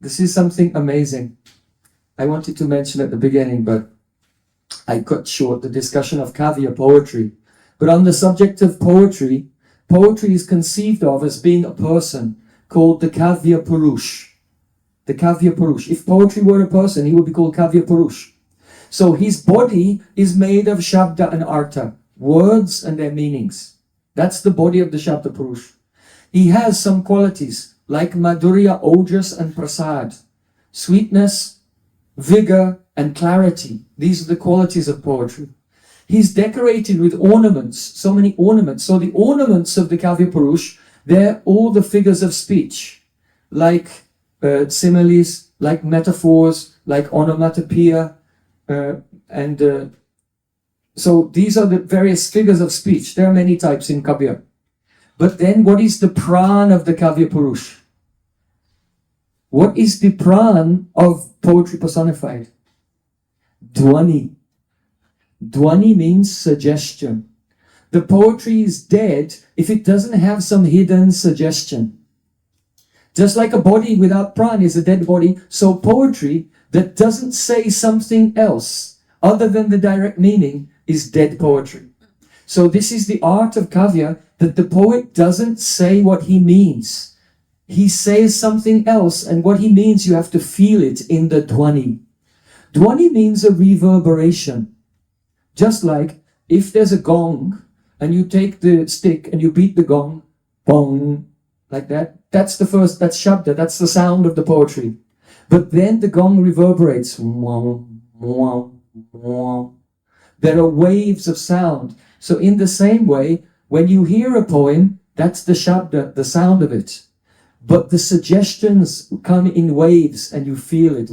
This is something amazing. I wanted to mention at the beginning, but I cut short the discussion of kavya, poetry. But on the subject of poetry, poetry is conceived of as being a person called the Kavya Purush. The Kavya Purush. If poetry were a person, he would be called Kavya Purush. So his body is made of Shabda and Artha, words and their meanings. That's the body of the Shabda Purush. He has some qualities like Madhurya, Ojas and Prasad, sweetness, vigor and clarity. These are the qualities of poetry. He's decorated with ornaments, so many ornaments. So the ornaments of the Kavya Purush, they're all the figures of speech, like similes, like metaphors, like onomatopoeia, so these are the various figures of speech. There are many types in Kavya. But then what is the pran of the Kavya Purush? What is the pran of poetry personified? Dwani. Dwani means suggestion. The poetry is dead if it doesn't have some hidden suggestion. Just like a body without pran is a dead body, so poetry that doesn't say something else other than the direct meaning is dead poetry. So this is the art of kavya, that the poet doesn't say what he means. He says something else, and what he means you have to feel it in the dwani. Dwani means a reverberation. Just like if there's a gong and you take the stick and you beat the gong, bong, like that, that's shabda, that's the sound of the poetry. But then the gong reverberates. There are waves of sound. So in the same way, when you hear a poem, that's the shabda, the sound of it. But the suggestions come in waves and you feel it.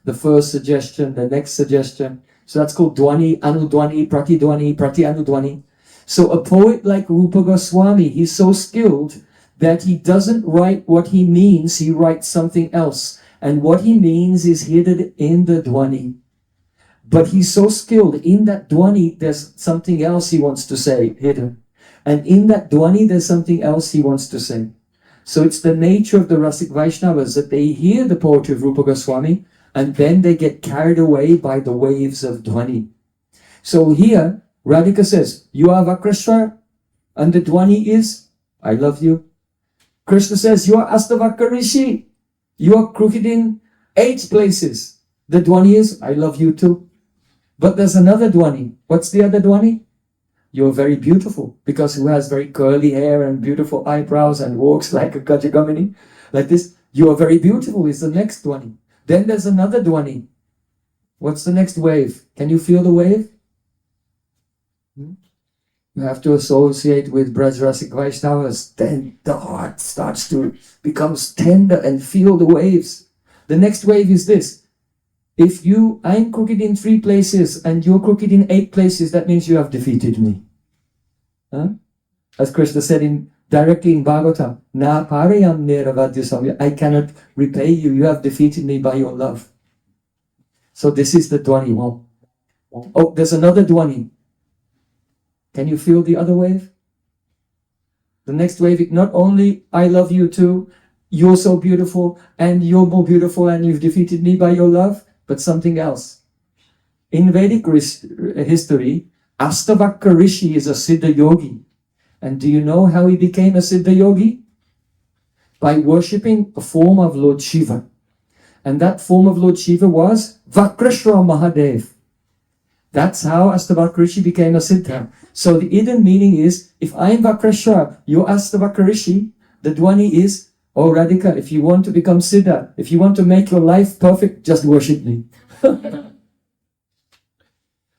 The first suggestion, the next suggestion. So that's called dwani, anudwani, prati anudwani. So a poet like Rupa Gosvami, he's so skilled that he doesn't write what he means, he writes something else. And what he means is hidden in the dwani. But he's so skilled, in that dwani there's something else he wants to say, hidden. And in that dwani there's something else he wants to say. So it's the nature of the Rasik Vaishnavas that they hear the poetry of Rupa Goswami and then they get carried away by the waves of dwani. So here, Radhika says, you are Vakreshwar, and the dwani is, I love you. Krishna says, you are Astavaka Rishi. You are crooked in 8 places. The dwani is, I love you too. But there's another dwani. What's the other dwani? You're very beautiful, because who has very curly hair and beautiful eyebrows and walks like a Gajagamini, like this, you are very beautiful is the next dwani. Then there's another dwani. What's the next wave? Can you feel the wave? You have to associate with Brajrasik Vaishnavas. Then the heart starts to become tender and feel the waves. The next wave is this. If I'm crooked in 3 places and you're crooked in 8 places, that means you have defeated me. As Krishna said directly in Bhagavatam, Na parayam neravadyasamya, I cannot repay you. You have defeated me by your love. So this is the dwani. Oh, there's another dwani. Can you feel the other wave? The next wave, not only I love you too, you're so beautiful, and you're more beautiful, and you've defeated me by your love, but something else. In Vedic history, Astavaka Rishi is a Siddha yogi. And do you know how he became a Siddha yogi? By worshipping a form of Lord Shiva. And that form of Lord Shiva was Vakreshwar Mahadev. That's how Astavaka Rishi became a Siddha. So the hidden meaning is, if I'm Vakreshwar, you're Astavaka Rishi, the dwani is, Oh Radhika, if you want to become Siddha, if you want to make your life perfect, just worship me.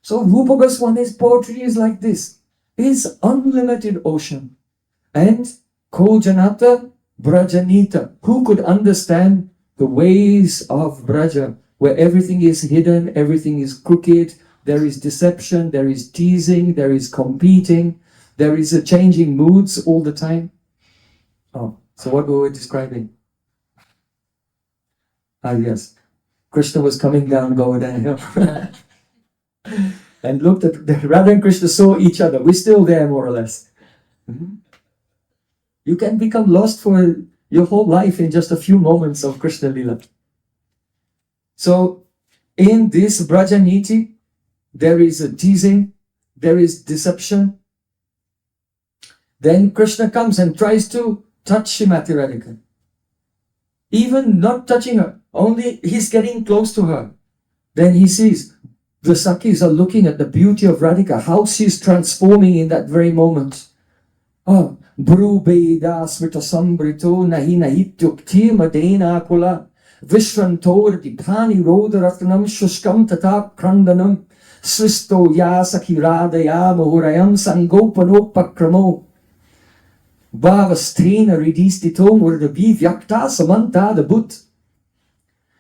So Rupa Goswami's poetry is like this. It is unlimited ocean. And Ko Janata Brajanita, who could understand the ways of Braja, where everything is hidden, everything is crooked, there is deception, there is teasing, there is competing, there is a changing moods all the time. Oh, so what were we describing? Ah, yes. Krishna was coming down Govardhan Hill. And looked at Radha and Krishna saw each other. We're still there, more or less. Mm-hmm. You can become lost for your whole life in just a few moments of Krishna Lila. So, in this Brajaniti, there is a teasing, there is deception. Then Krishna comes and tries to touch Srimati Radhika. Even not touching her, only he's getting close to her. Then he sees the Sakhis are looking at the beauty of Radhika, how she's transforming in that very moment. Oh, Bru Beda Smrita Sambrito Nahi Nahityukti Madena Kula Vishrantor Dipani Rodaratanam Shuskam Tata Krandanam Sristo Ya Sakhiradaya Mohurayam Sangopanopakramo Bhavasthena Ridistito Murdabi Vyakta Samanta the Buddh.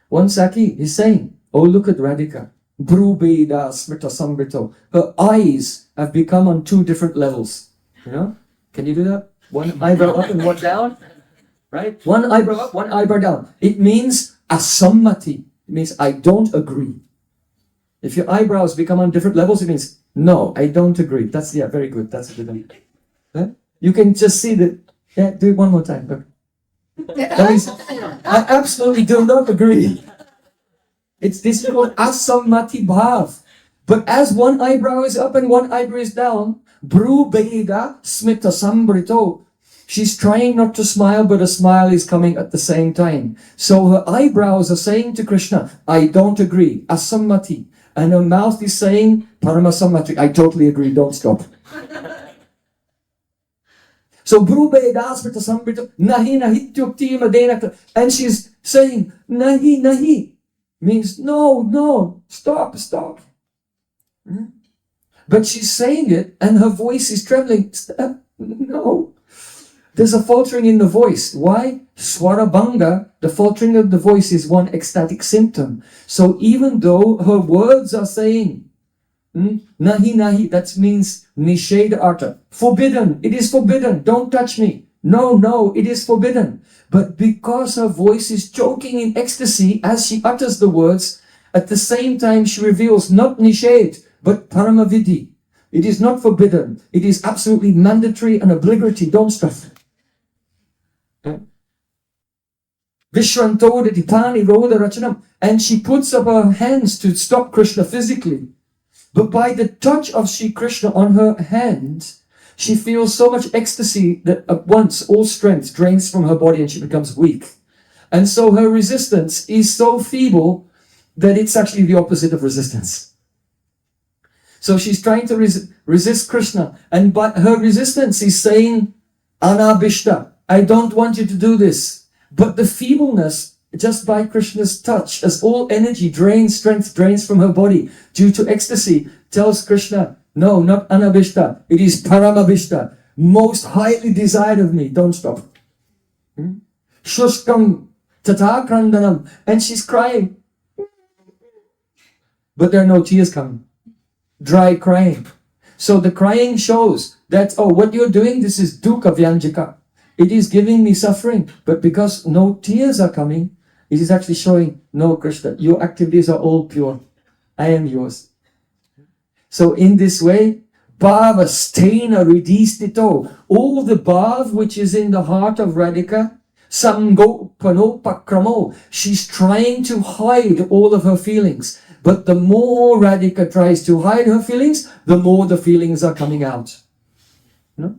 One Sakhi is saying, oh, look at Radhika. Brubeda Smrita Sambrito. Her eyes have become on two different levels. You know? Can you do that? One eyebrow up and one down. Right? One eyebrow up, one eyebrow down. It means asammati. It means I don't agree. If your eyebrows become on different levels, it means no, I don't agree. That's, yeah, very good. That's a good one. Huh? You can just see that. Yeah, do it one more time. Okay. That means I absolutely do not agree. It's this called asammati bhav. But as one eyebrow is up and one eyebrow is down, bru beda smita sambrito. She's trying not to smile, but a smile is coming at the same time. So her eyebrows are saying to Krishna, I don't agree, asammati. And her mouth is saying, paramasammati, I totally agree, don't stop. So bru beda smita sambrito, nahi nahityukti madena. And she's saying, nahi nahi. Means no, stop. But she's saying it and her voice is trembling. No. There's a faltering in the voice. Why? Swarabhanga, the faltering of the voice is one ecstatic symptom. So even though her words are saying, nahi, that means nisheda artha. Forbidden, it is forbidden, don't touch me. No, it is forbidden. But because her voice is choking in ecstasy as she utters the words, at the same time she reveals not nishad, but paramavidhi. It is not forbidden. It is absolutely mandatory and obligatory. Don't stop. Vishranto Dipani Roda Rachanam. And she puts up her hands to stop Krishna physically. But by the touch of Sri Krishna on her hand, she feels so much ecstasy that at once all strength drains from her body and she becomes weak. And so her resistance is so feeble that it's actually the opposite of resistance. So she's trying to resist Krishna, and but her resistance is saying, Anabhishta, I don't want you to do this. But the feebleness, just by Krishna's touch, as all energy drains, strength drains from her body due to ecstasy, tells Krishna, no, not Anabhishta, it is Paramabhishta, most highly desired of me, don't stop. Shuskam Tata Krandanam, and she's crying. But there are no tears coming. Dry crying. So the crying shows that, oh, what you're doing, this is dukkha vyanjika. It is giving me suffering. But because no tears are coming, it is actually showing, no, Krishna, your activities are all pure. I am yours. So in this way, bhava stena ridistito, all the bhav which is in the heart of Radhika, sangopanopakkramo, she's trying to hide all of her feelings. But the more Radhika tries to hide her feelings, the more the feelings are coming out. No?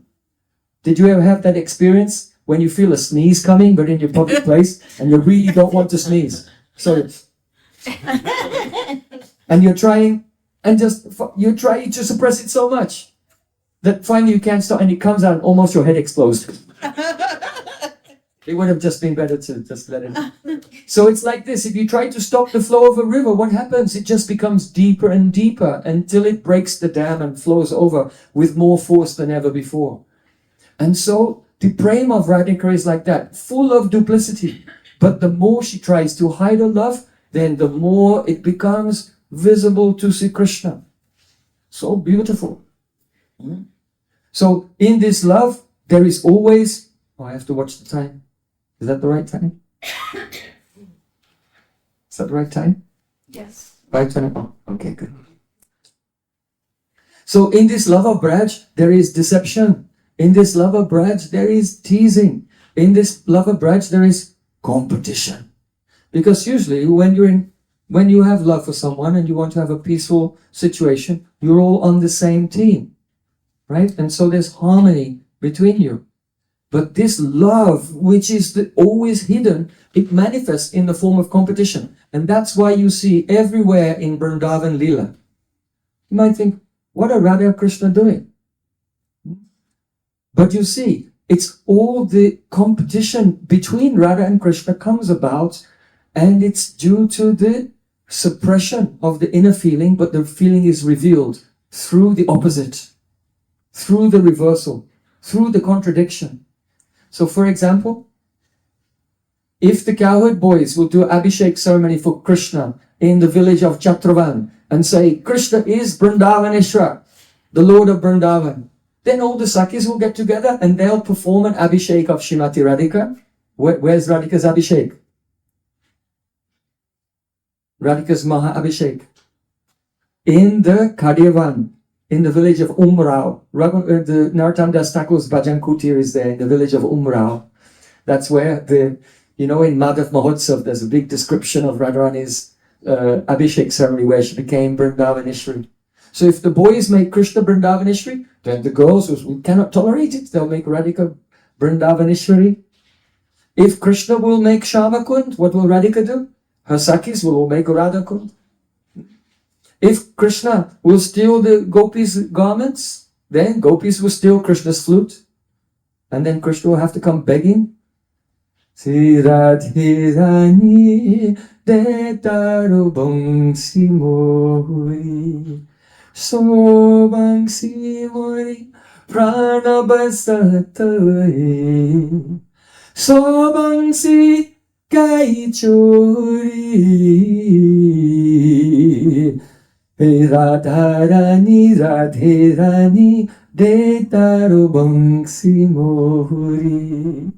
Did you ever have that experience when you feel a sneeze coming, but in your public place, and you really don't want to sneeze? So, and you're trying, and you try to suppress it so much that finally you can't stop, and it comes out and almost your head explodes. It would have just been better to just let it. So it's like this. If you try to stop the flow of a river, what happens? It just becomes deeper and deeper until it breaks the dam and flows over with more force than ever before. And so the Prem of Radhika is like that, full of duplicity. But the more she tries to hide her love, then the more it becomes visible to Sri Krishna. So beautiful. So in this love, there is always... Oh, I have to watch the time. Is that the right time? Is that the right time? Yes. 5:20. Oh, okay, good. So in this love of Braj, there is deception. In this love of Braj, there is teasing. In this love of Braj, there is competition. Because usually when you have love for someone and you want to have a peaceful situation, you're all on the same team, right? And so there's harmony between you. But this love, which is always hidden, it manifests in the form of competition. And that's why you see everywhere in Vrindavan Leela. You might think, what are Radha and Krishna doing? But you see, it's all the competition between Radha and Krishna comes about, and it's due to the suppression of the inner feeling, but the feeling is revealed through the opposite, through the reversal, through the contradiction. So for example, if the cowherd boys will do Abhishek ceremony for Krishna in the village of Chatravan and say, Krishna is Vrindavaneshwar, the Lord of Vrindavan, then all the Sakis will get together and they'll perform an Abhishek of Srimati Radhika. Where's Radhika's Abhishek? Radhika's Maha Abhishek. In the Kadyavan, in the village of Umrao. The Narottam Das Thakur's Bhajan Kutir is there in the village of Umrao. That's where in Madhav Mahotsav, there's a big description of Radharani's Abhishek ceremony where she became Vrindavaneshwari. So if the boys make Krishna Vrindavaneshwari, then the girls who cannot tolerate it, they'll make Radhika Vrindavaneshwari. If Krishna will make Shamakund, what will Radhika do? Her Sakis will all make Radhakund. If Krishna will steal the gopis' garments, then gopis will steal Krishna's flute. And then Krishna will have to come begging. Sri Radhe Rani de Taro Bangsi Mori So Bangsi Mori Prana Basatai So Bangsi Kai Chori Radha Rani Radhe Rani de Taro Bangsi Mori.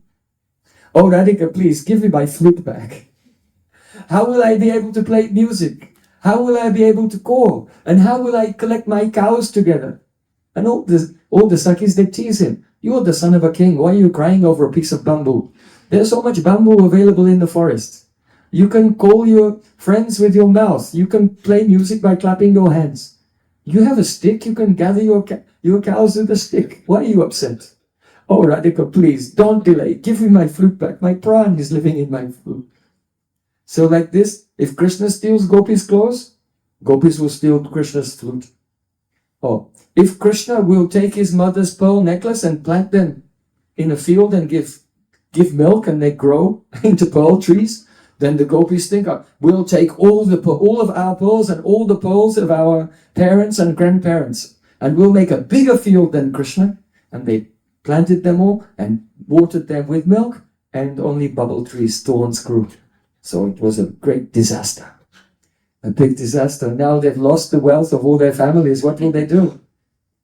Oh Radhika, please give me my flute back. How will I be able to play music? How will I be able to call? And how will I collect my cows together? And all the Sakis, they tease him. You're the son of a king. Why are you crying over a piece of bamboo? There's so much bamboo available in the forest. You can call your friends with your mouth. You can play music by clapping your hands. You have a stick. You can gather your cows with a stick. Why are you upset? Oh Radhika, please, don't delay. Give me my flute back. My pran is living in my flute. So like this, if Krishna steals gopis' clothes, gopis will steal Krishna's flute. Oh, if Krishna will take his mother's pearl necklace and plant them in a field and give milk and they grow into pearl trees, then the gopis think, we'll take all of our pearls and all the pearls of our parents and grandparents, and we'll make a bigger field than Krishna. And they planted them all and watered them with milk, and only bubble trees, thorns grew. So it was a great disaster. A big disaster. Now they've lost the wealth of all their families. What will they do?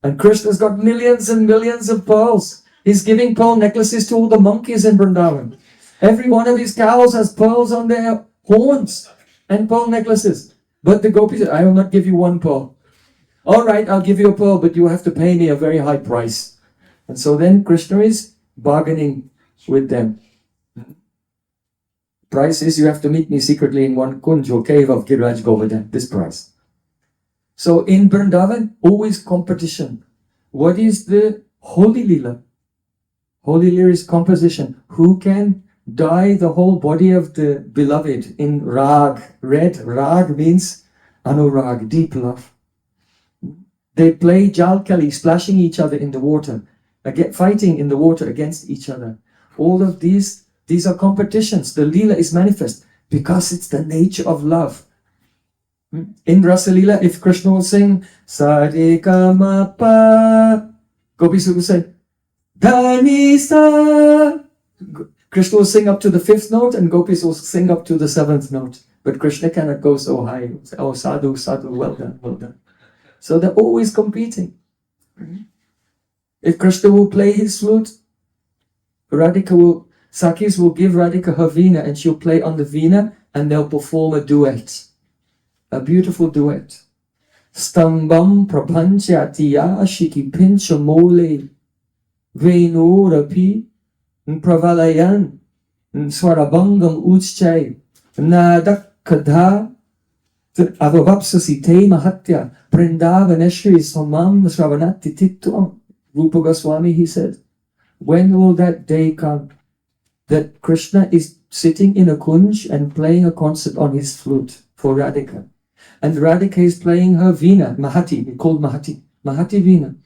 And Krishna's got millions and millions of pearls. He's giving pearl necklaces to all the monkeys in Vrindavan. Every one of his cows has pearls on their horns and pearl necklaces. But the gopis said, I will not give you one pearl. All right, I'll give you a pearl, but you have to pay me a very high price. And so then Krishna is bargaining with them. Price is you have to meet me secretly in one kunj or cave of Giraj Govardhan. This price. So in Vrindavan, always competition. What is the Holy Leela? Holy Leela is composition. Who can dye the whole body of the beloved in rag? Red rag means anurag, deep love. They play jalkali, splashing each other in the water, fighting in the water against each other. All of these These are competitions. The Leela is manifest because it's the nature of love. In Rasa Leela, if Krishna will sing Sa-re-ga-ma-pa, gopis will say Dha-ni-sa. Krishna will sing up to the 5th note and gopis will sing up to the 7th note. But Krishna cannot go so high. Oh, sadhu, sadhu, well done, well done. So they're always competing. If Krishna will play his flute, Sakis will give Radhika her veena and she'll play on the veena and they'll perform a duet. A beautiful duet. Stambam prapanchatiya shiki pincha mole venu rapi pravalayan swarabangam uchchay nadakadha avavapsasite mahatya prindavaneshri samam sravanati titvam. Rupa Gosvami, he said, when will that day come that Krishna is sitting in a kunj and playing a concert on his flute for Radhika? And Radhika is playing her veena, Mahati, called Mahati veena.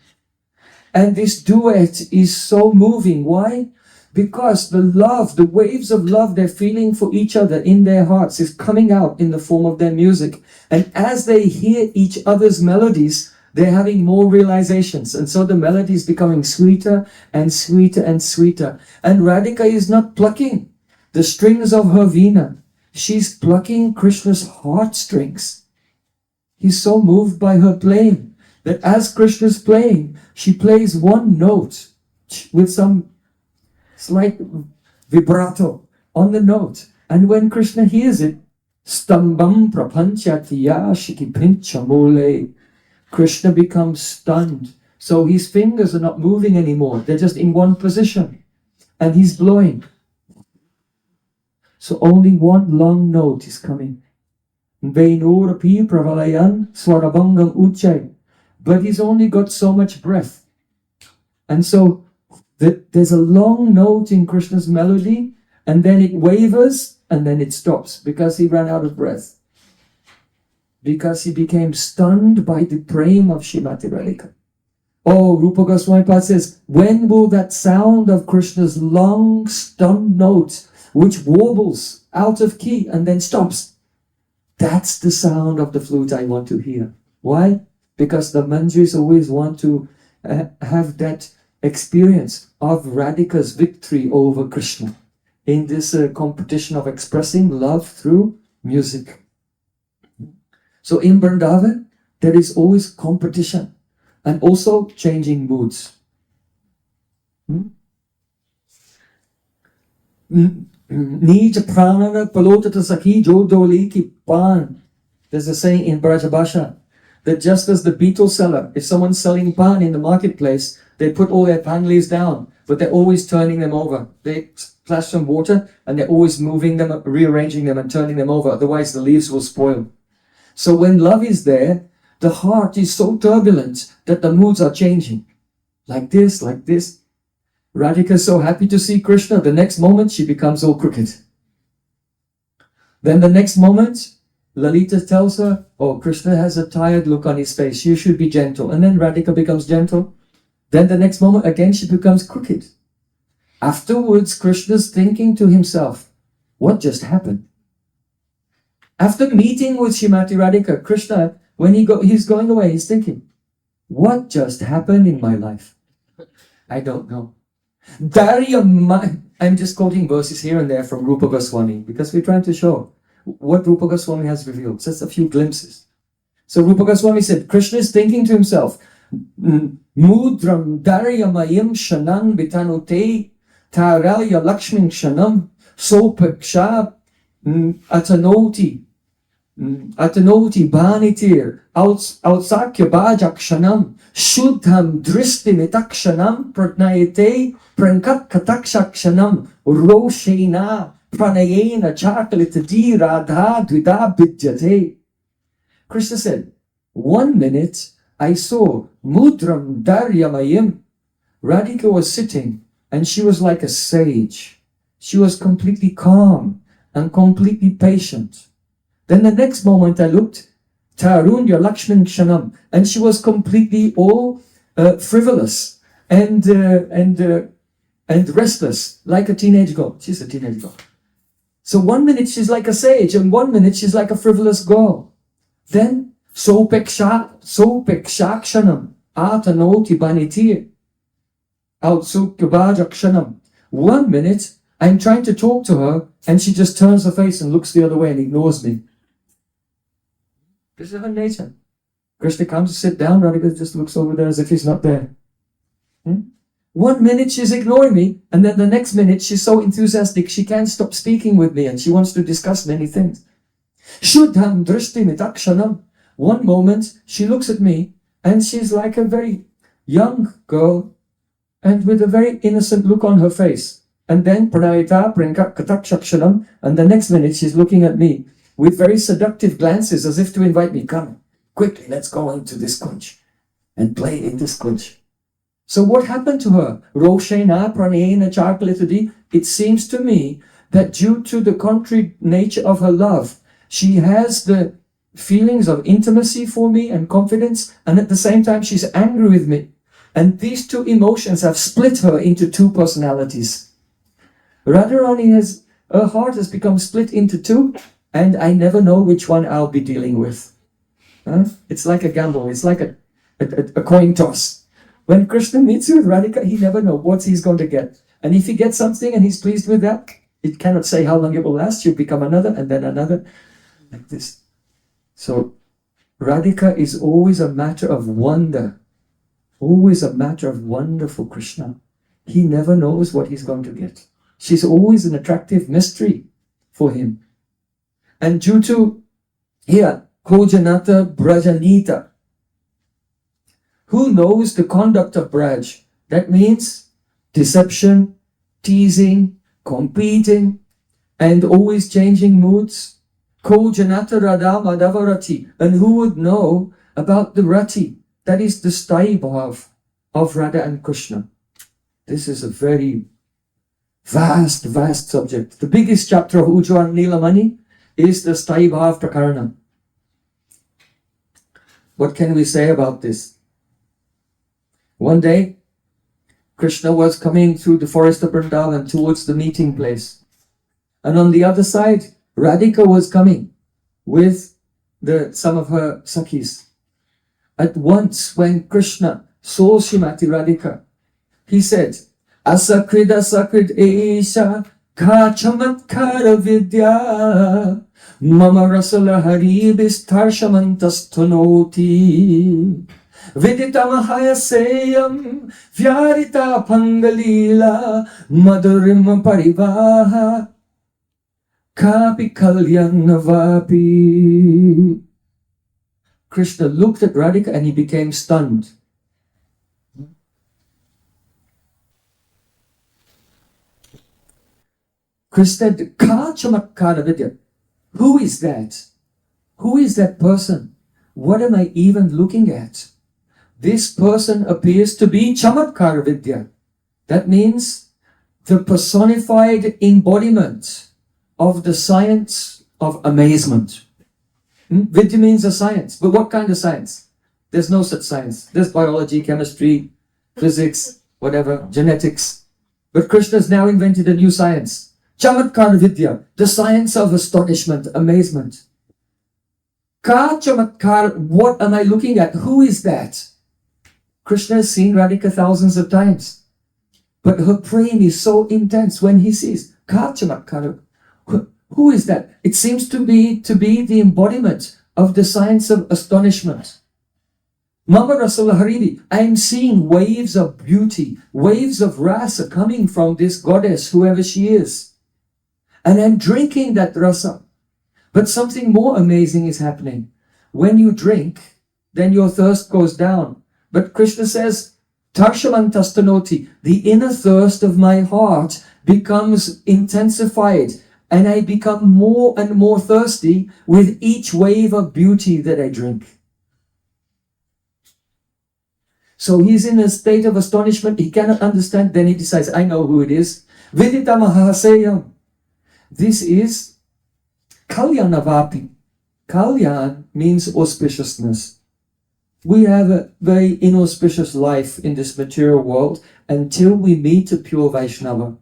And this duet is so moving. Why? Because the love, the waves of love they're feeling for each other in their hearts is coming out in the form of their music. And as they hear each other's melodies, they're having more realizations. And so the melody is becoming sweeter and sweeter and sweeter. And Radhika is not plucking the strings of her veena. She's plucking Krishna's heartstrings. He's so moved by her playing that as Krishna's playing, she plays one note with some slight vibrato on the note. And when Krishna hears it, Stambam prapanchatiya shiki pincha mole, Krishna becomes stunned. So his fingers are not moving anymore. They're just in one position. And he's blowing. So only one long note is coming. Venurapi pravalayan swarabangam uchay. But he's only got so much breath. And so there's a long note in Krishna's melody, and then it wavers, and then it stops, because he ran out of breath. Because he became stunned by the prem of Srimati Radhika. Oh, Rupa Goswami Pad says, when will that sound of Krishna's long stunned note, which warbles out of key and then stops, that's the sound of the flute I want to hear. Why? Because the manjaris always want to have that experience of Radhika's victory over Krishna in this competition of expressing love through music. So in Vrindavan, there is always competition and also changing moods. Nij pranana palotata sakhi jodoli ki pan. There's a saying in Brajabhasha that just as the beetle seller, if someone's selling pan in the marketplace, they put all their pan leaves down, but they're always turning them over. They splash some water and they're always moving them, rearranging them and turning them over. Otherwise the leaves will spoil. So when love is there, the heart is so turbulent that the moods are changing. Like this, like this. Radhika is so happy to see Krishna. The next moment, she becomes all crooked. Then the next moment, Lalita tells her, oh, Krishna has a tired look on his face. You should be gentle. And then Radhika becomes gentle. Then the next moment, again, she becomes crooked. Afterwards, Krishna's thinking to himself, what just happened? After meeting with Srimati Radhika, Krishna, when he's going away, he's thinking, what just happened in my life? I don't know. I'm just quoting verses here and there from Rupa Goswami because we're trying to show what Rupa Goswami has revealed. Just a few glimpses. So Rupa Goswami said, Krishna is thinking to himself, Mudram daryamayim shanam bitanute taralya lakshmin shanam sopaksha atanoti bhanitir outsakya bhajak shanam shuddham dristimitakshanam pratnayate prankat katakshakshanam roshena pranayena chakalitadi radha dvida vidyate. Krishna said, 1 minute I saw mudram daryamayim. Radhika was sitting and she was like a sage. She was completely calm and completely patient. Then the next moment I looked, Tarunya Lakshman Kshanam, and she was completely all frivolous and and restless, like a teenage girl. She's a teenage girl. So 1 minute she's like a sage, and 1 minute she's like a frivolous girl. Then, sopekshakshanam atanoti baniti outsukyabajakshanam. 1 minute, I'm trying to talk to her, and she just turns her face and looks the other way and ignores me. This is her nature. Krishna comes to sit down, Radhika just looks over there as if he's not there. 1 minute she's ignoring me, and then the next minute she's so enthusiastic she can't stop speaking with me and she wants to discuss many things. Shuddham drishti mitakshanam. 1 moment she looks at me and she's like a very young girl and with a very innocent look on her face. And then pranayita prankakshakshanam, and the next minute she's looking at me with very seductive glances as if to invite me, come, quickly, let's go into this kunj and play in this kunj. So what happened to her? Roshena pranayena charkalitadi. It seems to me that due to the contrary nature of her love, she has the feelings of intimacy for me and confidence, and at the same time she's angry with me. And these two emotions have split her into two personalities. Radharani her heart has become split into two, and I never know which one I'll be dealing with. It's like a gamble, it's like a coin toss. When Krishna meets with Radhika, he never knows what he's going to get. And if he gets something and he's pleased with that, it cannot say how long it will last. You'll become another and then another, like this. So Radhika is always a matter of wonder, always a matter of wonder for Krishna. He never knows what he's going to get. She's always an attractive mystery for him. And due to here, Kojanata Brajanita, who knows the conduct of Braj? That means deception, teasing, competing, and always changing moods. Ko janata radha madhavarati. And who would know about the rati? That is the sthayi bhav of Radha and Krishna. This is a very vast, vast subject. The biggest chapter of Ujjwala Nilamani is the sthayi bhav prakarana. What can we say about this? One day, Krishna was coming through the forest of Vrindavan towards the meeting place. And on the other side, Radhika was coming with some of her sakhis. At once, when Krishna saw Srimati Radhika, he said, Asakrid asakrid esha ka chamatkara vidya mama rasala haribis tarshamantastonoti Viditamahayaseyam vyarita pangalila madurim parivaha kapi kalyanavapi. Krishna looked at Radhika and he became stunned. Krishna said, Ka chamatkara vidya. Who is that? Who is that person? What am I even looking at? This person appears to be Chamatkara Vidya. That means the personified embodiment of the science of amazement. Vidya means a science. But what kind of science? There's no such science. There's biology, chemistry, physics, whatever, genetics. But Krishna's now invented a new science. Chamatkara Vidya, the science of astonishment, amazement. Ka Chamatkara, what am I looking at? Who is that? Krishna has seen Radhika thousands of times. But her prem is so intense when he sees Ka Chamatkara. Who is that? It seems to be the embodiment of the science of astonishment. Mama Rasala Haridi, I am seeing waves of beauty, waves of rasa coming from this goddess, whoever she is. And I'm drinking that rasa. But something more amazing is happening. When you drink, then your thirst goes down. But Krishna says, Tarshamantastanoti, the inner thirst of my heart becomes intensified. And I become more and more thirsty with each wave of beauty that I drink. So he's in a state of astonishment. He cannot understand. Then he decides, I know who it is. Vidita Mahaseyam. This is Kalyanavapi. Kalyan means auspiciousness. We have a very inauspicious life in this material world until we meet a pure Vaishnava.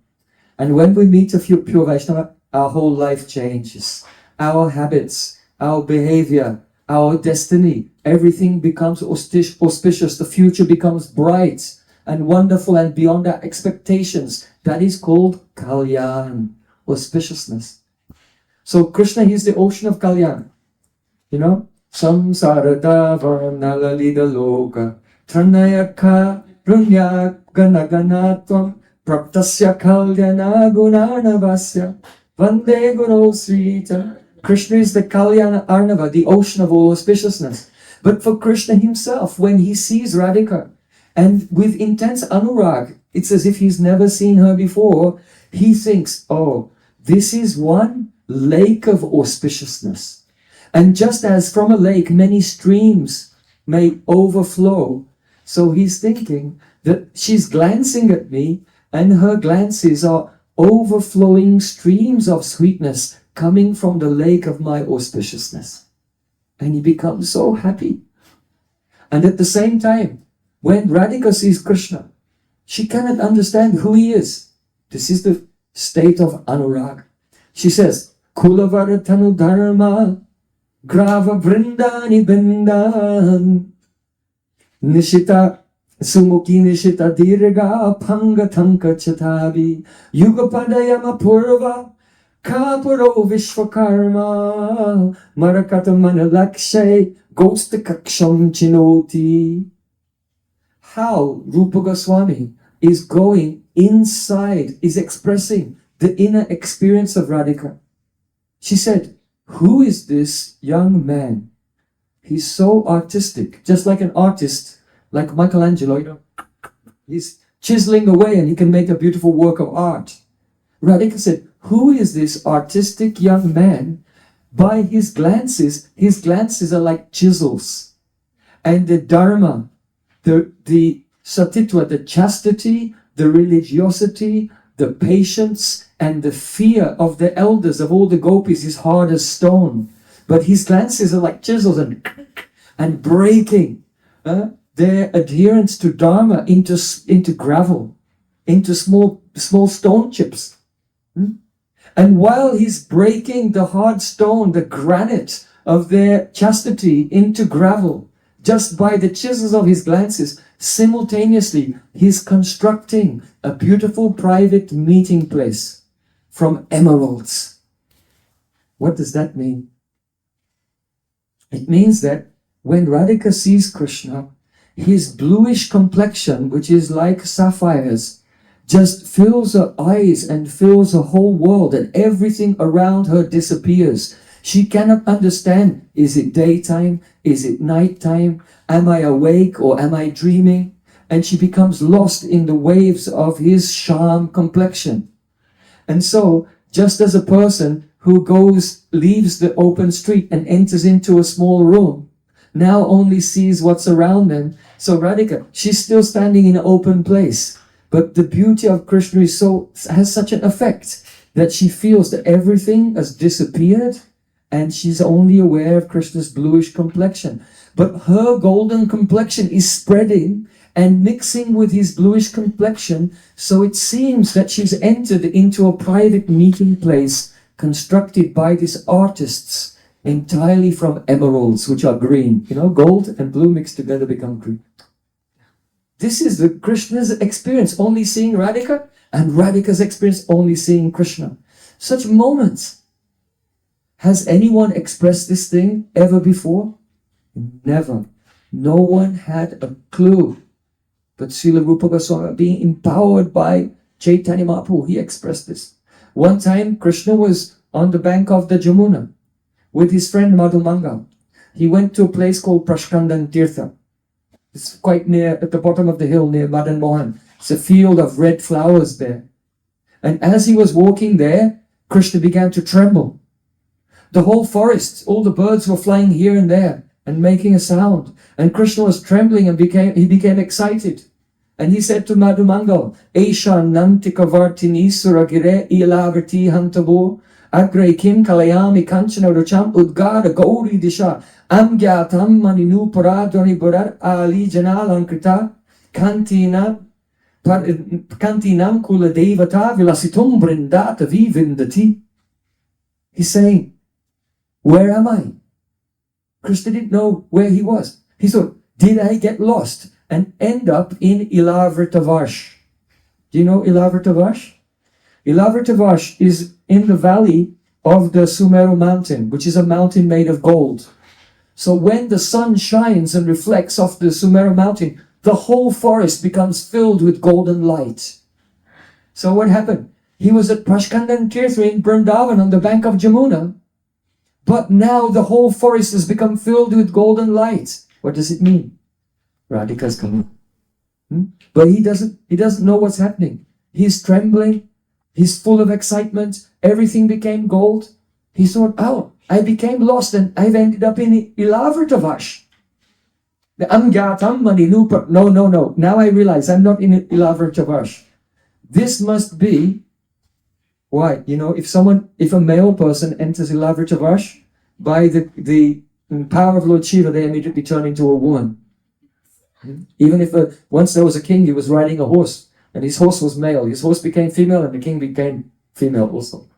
And when we meet a pure Vaishnava, our whole life changes. Our habits, our behavior, our destiny, everything becomes auspicious. The future becomes bright and wonderful and beyond our expectations. That is called Kalyan, auspiciousness. So Krishna, he's the ocean of Kalyan. You know? Samsarata varnalalida loka Tranayaka runya ganaganatvam Praptasya kalyana gunanavasya Vande guru srita. Krishna is the Kalyana Arnava, the ocean of all auspiciousness. But for Krishna himself, when he sees Radhika, and with intense anurag, it's as if he's never seen her before, he thinks, oh, this is one lake of auspiciousness. And just as from a lake many streams may overflow, so he's thinking that she's glancing at me and her glances are overflowing streams of sweetness coming from the lake of my auspiciousness. And he becomes so happy. And at the same time, when Radhika sees Krishna, she cannot understand who he is. This is the state of anurag. She says, Kulavaratanu dharma Grava Vrindani Bindan Nishita Sumuki Nishita Dirga Panga Tanka Chatavi Yugapadayama Purva Kapuro Vishwakarma Marakata Manalakshay Ghosta Kaksham Chinoti. How Rupa Gosvami is going inside, is expressing the inner experience of Radhika. She said, who is this young man? He's so artistic, just like an artist, like Michelangelo, you know. He's chiseling away and he can make a beautiful work of art. Radhika said, who is this artistic young man? By his glances are like chisels. And the dharma, the satitva, the chastity, the religiosity, the patience, and the fear of the elders, of all the gopis, is hard as stone. But his glances are like chisels and breaking their adherence to dharma into gravel, into small stone chips. And while he's breaking the hard stone, the granite of their chastity into gravel, just by the chisels of his glances, simultaneously he's constructing a beautiful private meeting place from emeralds. What does that mean? It means that when Radhika sees Krishna, his bluish complexion, which is like sapphires, just fills her eyes and fills her whole world, and everything around her disappears. She cannot understand, is it daytime? Is it nighttime? Am I awake or am I dreaming? And she becomes lost in the waves of his sham complexion. And so, just as a person who leaves the open street and enters into a small room, now only sees what's around them. So Radhika, she's still standing in an open place. But the beauty of Krishna has such an effect that she feels that everything has disappeared and she's only aware of Krishna's bluish complexion. But her golden complexion is spreading and mixing with his bluish complexion, so it seems that she's entered into a private meeting place constructed by these artists entirely from emeralds, which are green. You know, gold and blue mixed together become green. This is the Krishna's experience, only seeing Radhika, and Radhika's experience only seeing Krishna. Such moments. Has anyone expressed this thing ever before? Never. No one had a clue. But Srila Rupa Goswami, being empowered by Chaitanya Mahaprabhu, he expressed this. One time, Krishna was on the bank of the Jamuna with his friend Madhumangal. He went to a place called Prashkandan Tirtha. It's quite near, at the bottom of the hill near Madan Mohan. It's a field of red flowers there. And as he was walking there, Krishna began to tremble. The whole forest, all the birds were flying here and there and making a sound. And Krishna was trembling and he became excited. And he said to Madhumangal, Esha Nantika Vartini Suragire Ilavarti Hantabo Agre kim kalayami kanchana rucham udgara gauri disha amgyatam maninu paradoni burar ali janalankrita kantina kantinam kula devata vilasitum brindata vivindati. He's saying, where am I? Krishna didn't know where he was. He thought, did I get lost and end up in Ilavrtavash? Do you know Ilavrtavash? Ilavrtavash is in the valley of the Sumeru mountain, which is a mountain made of gold. So when the sun shines and reflects off the Sumeru mountain, the whole forest becomes filled with golden light. So what happened? He was at Prashkandan Tirtha in Vrindavan on the bank of Jamuna, but now the whole forest has become filled with golden light. What does it mean? Radhika's coming. But he doesn't know what's happening. He's trembling. He's full of excitement. Everything became gold. He thought, oh, I became lost and I've ended up in Ilavrtavash. The Amgyatam Maninupa. No. Now I realize I'm not in Ilavrtavash. This must be why. You know, if a male person enters Ilavrtavash, by the power of Lord Shiva, they immediately turn into a woman. Even if once there was a king, he was riding a horse, and his horse was male. His horse became female, and the king became female also.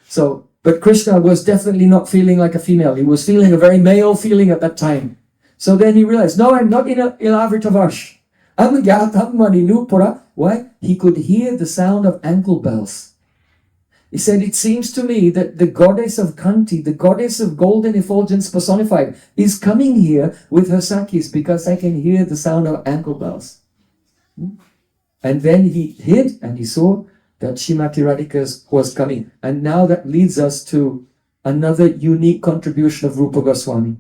So, but Krishna was definitely not feeling like a female. He was feeling a very male feeling at that time. So then he realized, no, I'm not in Ilavrtavash. I'm Gyatam Maninupura. Why? He could hear the sound of ankle bells. He said, it seems to me that the goddess of Kanti, the goddess of golden effulgence personified, is coming here with her Sakhis because I can hear the sound of ankle bells. And then he hid and he saw that Srimati Radhika was coming. And now that leads us to another unique contribution of Rupa Goswami.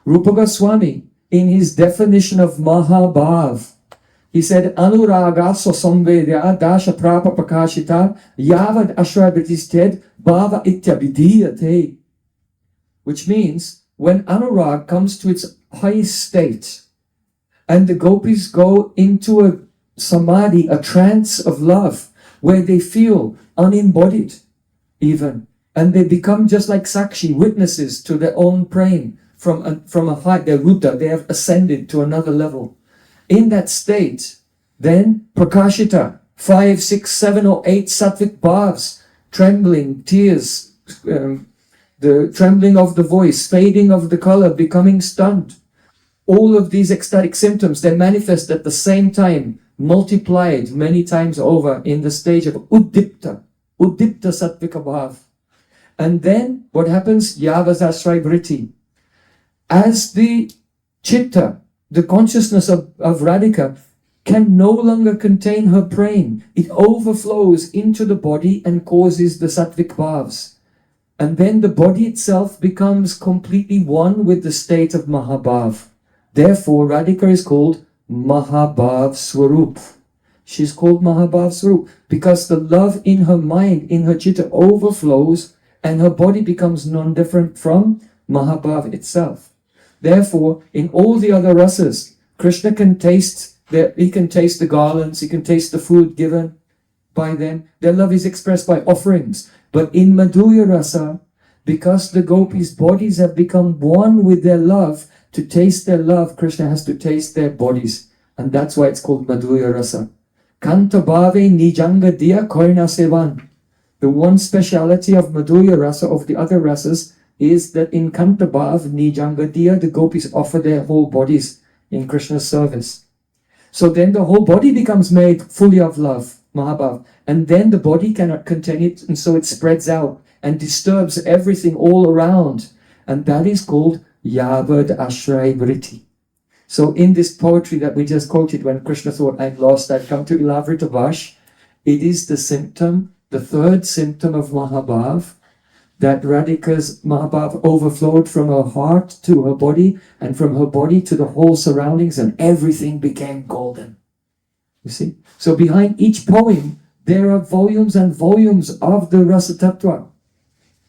Rupa Goswami, in his definition of Mahabhav, he said, Anuraga sosamvedya dasha prapa prakashita yavad ashrabritisted bhava ityabhidiyate. Which means, when Anurag comes to its highest state, and the gopis go into a samadhi, a trance of love, where they feel unembodied even, and they become just like Sakshi, witnesses to their own praying from a height, their Ruta, they have ascended to another level. In that state, then Prakashita, 5, 6, 7 or 8 sattvic bhavs, trembling, tears, the trembling of the voice, fading of the color, becoming stunned. All of these ecstatic symptoms, they manifest at the same time, multiplied many times over in the stage of Uddipta sattvika bhav. And then what happens? Yavasasrai vritti. As the chitta, the consciousness of Radhika, can no longer contain her praying, it overflows into the body and causes the sattvic bhavs. And then the body itself becomes completely one with the state of Mahabhav. Therefore, Radhika is called Mahabhav Swarup. She's called Mahabhav Swarup because the love in her mind, in her chitta, overflows and her body becomes non-different from Mahabhav itself. Therefore, in all the other rasas, Krishna can taste the garlands, he can taste the food given by them. Their love is expressed by offerings. But in Madhurya Rasa, because the gopis' bodies have become one with their love, to taste their love, Krishna has to taste their bodies. And that's why it's called Madhurya Rasa. Kanta bhave nijanga diya koina sevan. The one speciality of Madhurya Rasa, of the other rasas, is that in Kanta bhav nijanga diya, the gopis offer their whole bodies in Krishna's service. So then the whole body becomes made fully of love, Mahabhav. And then the body cannot contain it, and so it spreads out and disturbs everything all around. And that is called Yavad Ashray Vritti. So in this poetry that we just quoted, when Krishna thought, I'm lost, I've come to Ilavrtavash, it is the symptom, the third symptom of Mahabhav, that Radhika's Mahabhav overflowed from her heart to her body, and from her body to the whole surroundings, and everything became golden. You see? So behind each poem, there are volumes and volumes of the Rasa Tattva.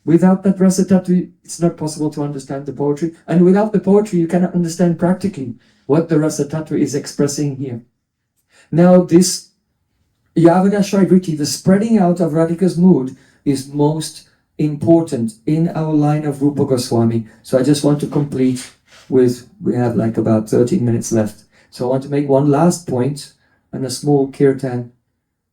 Without that Rasa Tattva, it's not possible to understand the poetry. And without the poetry, you cannot understand practically what the Rasa Tattva is expressing here. Now this Yavadashrai Vritti, the spreading out of Radhika's mood, is most important in our line of Rupa Goswami. So I just want to complete with, we have like about 13 minutes left. So I want to make one last point and a small kirtan,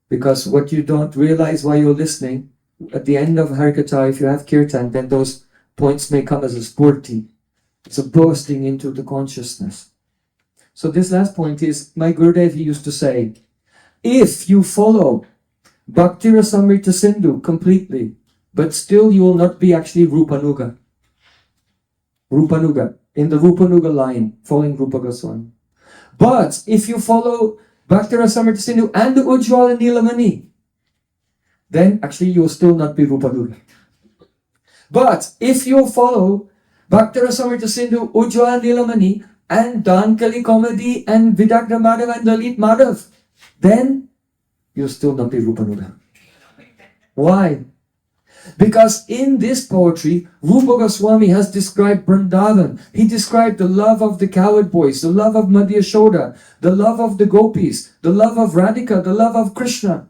because what you don't realize while you're listening, at the end of Harikatha, if you have kirtan, then those points may come as a spurti. It's a bursting into the consciousness. So this last point is, my Gurudev, he used to say, if you follow Bhakti Rasamrita Sindhu completely, but still you will not be actually Rupanuga. Rupanuga, in the Rupanuga line, following Rupa Goswami. But if you follow Bhakti Rasamrita Sindhu and the Ujjwala Nilamani, then actually you will still not be Rupanuga. But if you follow Bhakti Rasamrita Sindhu, Ujjwala Nilamani, and Dankali Comedy and Vidagdha Madhav and Dalit Madhav, then you'll still not be Rupanuga. Why? Because in this poetry, Rupa Goswami has described Vrindavan. He described the love of the cowherd boys, the love of Madhya Yashoda, the love of the gopis, the love of Radhika, the love of Krishna.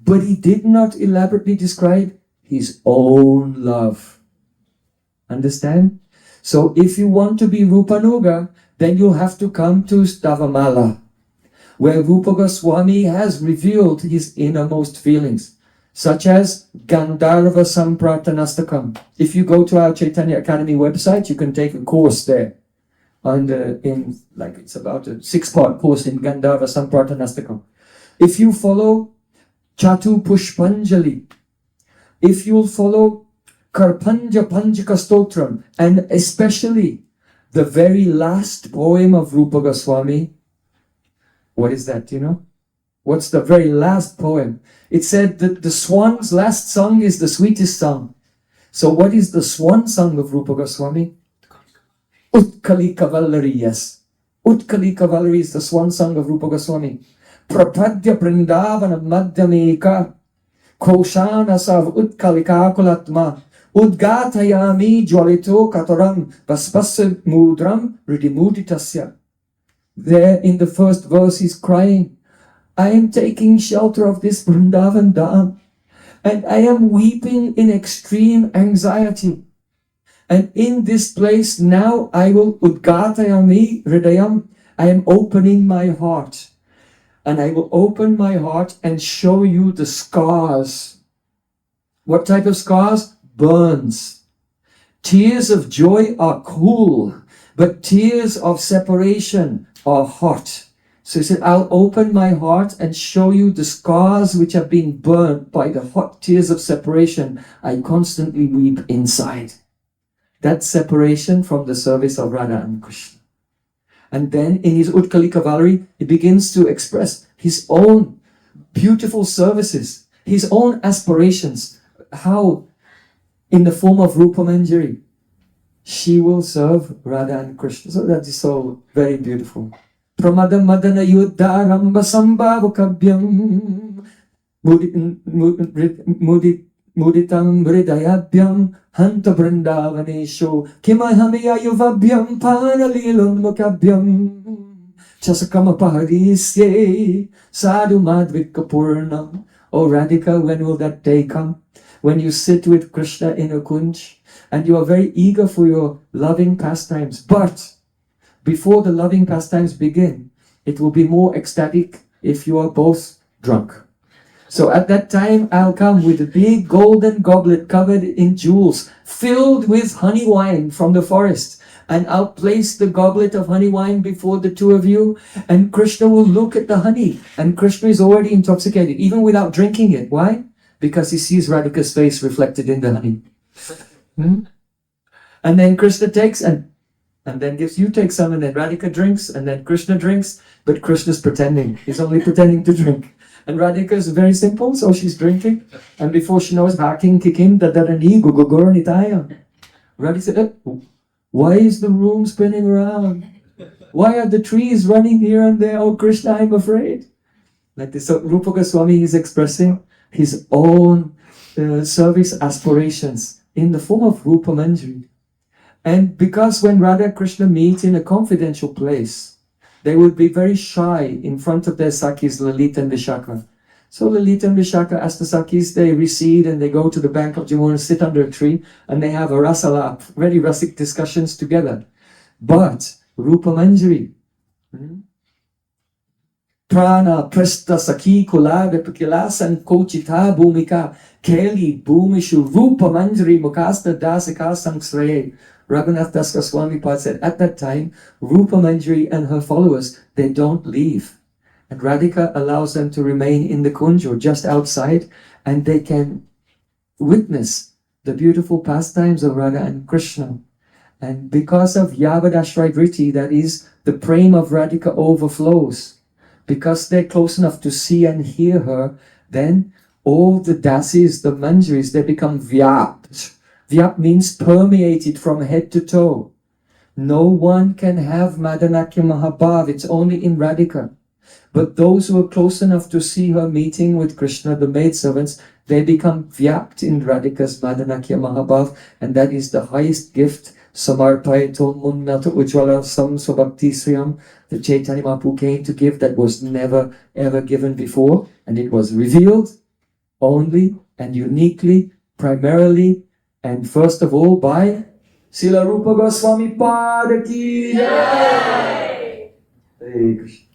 But he did not elaborately describe his own love. Understand? So if you want to be Rupanuga, then you'll have to come to Stavamala, where Rupa Goswami has revealed his innermost feelings, such as Gandharva Samprathanastakam. If you go to our Chaitanya Academy website, you can take a course there. It's about a 6-part course in Gandharva Samprathanastakam. If you follow Chatu Pushpanjali, if you'll follow Karpanja Panjaka Stotram, and especially the very last poem of Rupa Goswami, what is that, you know? What's the very last poem? It said that the swan's last song is the sweetest song. So what is the swan song of Rupa Goswami? Utkali Kavalari, yes. Utkali Kavalari is the swan song of Rupa Goswami. Prapadya Vrindavana Madhyameka Koshana Sav Utkalika Kulatma Udgatayami Jwalito Kataram Vaspasa Mudram Ridimuditasya. There in the first verse he's crying, I am taking shelter of this Vrindavan Dham, and I am weeping in extreme anxiety. And in this place now I will Udgatayami Hridayam, I am opening my heart. And I will open my heart and show you the scars. What type of scars? Burns. Tears of joy are cool, but tears of separation are hot. So he said, I'll open my heart and show you the scars which have been burned by the hot tears of separation I constantly weep inside. That separation from the service of Radha and Krishna. And then in his Utkali Kavalari, he begins to express his own beautiful services, his own aspirations, how in the form of Rupa Manjari, she will serve Radha and Krishna. So that is so very beautiful. Pramada Madana Yuddha Ramba Sambhavakabyam Muditam Hridayabhyam Hanta Vrindavanesho Kimahamiya Yuvabhyam Panalilunmukabhyam Chasakama Paharisye Sadhu Madvikapurnam. Oh Radhika, when will that day come? When you sit with Krishna in a kunj and you are very eager for your loving pastimes. But before the loving pastimes begin, it will be more ecstatic if you are both drunk. So at that time, I'll come with a big golden goblet covered in jewels, filled with honey wine from the forest. And I'll place the goblet of honey wine before the two of you, and Krishna will look at the honey. And Krishna is already intoxicated, even without drinking it. Why? Because he sees Radhika's face reflected in the honey. And then Krishna takes and then gives, you take some, and then Radhika drinks, and then Krishna drinks, but Krishna's pretending. He's only pretending to drink. And Radhika is very simple, so she's drinking, and before she knows, haking kikim dadarani gugugur nitaya. Radhika said, why is the room spinning around? Why are the trees running here and there? Oh Krishna, I'm afraid. Like this. So Rupa Goswami is expressing his own service aspirations in the form of Rupa Manjari. And because when Radha and Krishna meet in a confidential place, they would be very shy in front of their Sakhis Lalita and Vishaka. So Lalita and Vishaka Astasakis, they recede and they go to the bank of Jamuna, sit under a tree, and they have a rasalap, very rasic discussions together. But Rupa Manjari, Prana Prasta Saki Kula Vipakilasan Kochita Bhumika Keli Bhumishu Rupa Manjari Mukasta Dasika Sangsre. Raghunath Das Goswami Pad said, at that time, Rupa Manjari and her followers, they don't leave. And Radhika allows them to remain in the kunj, just outside, and they can witness the beautiful pastimes of Radha and Krishna. And because of Yavadashray Vritti, that is, the prem of Radhika overflows. Because they're close enough to see and hear her, then all the dasis, the manjaris, they become vyapt. Vyapt means permeated from head to toe. No one can have Madanakya Mahabhav, it's only in Radhika. But those who are close enough to see her meeting with Krishna, the maidservants, they become vyapt in Radhika's Madanakya Mahabhav, and that is the highest gift. Samarpayato Munnata Ujjvala Sam Swabhakti Sriyam, the Chaitanya Mahaprabhu came to give, that was never ever given before, and it was revealed only and uniquely, primarily, and first of all by Srila Rupa Gosvami Pada Ki Jai. Hare Krishna.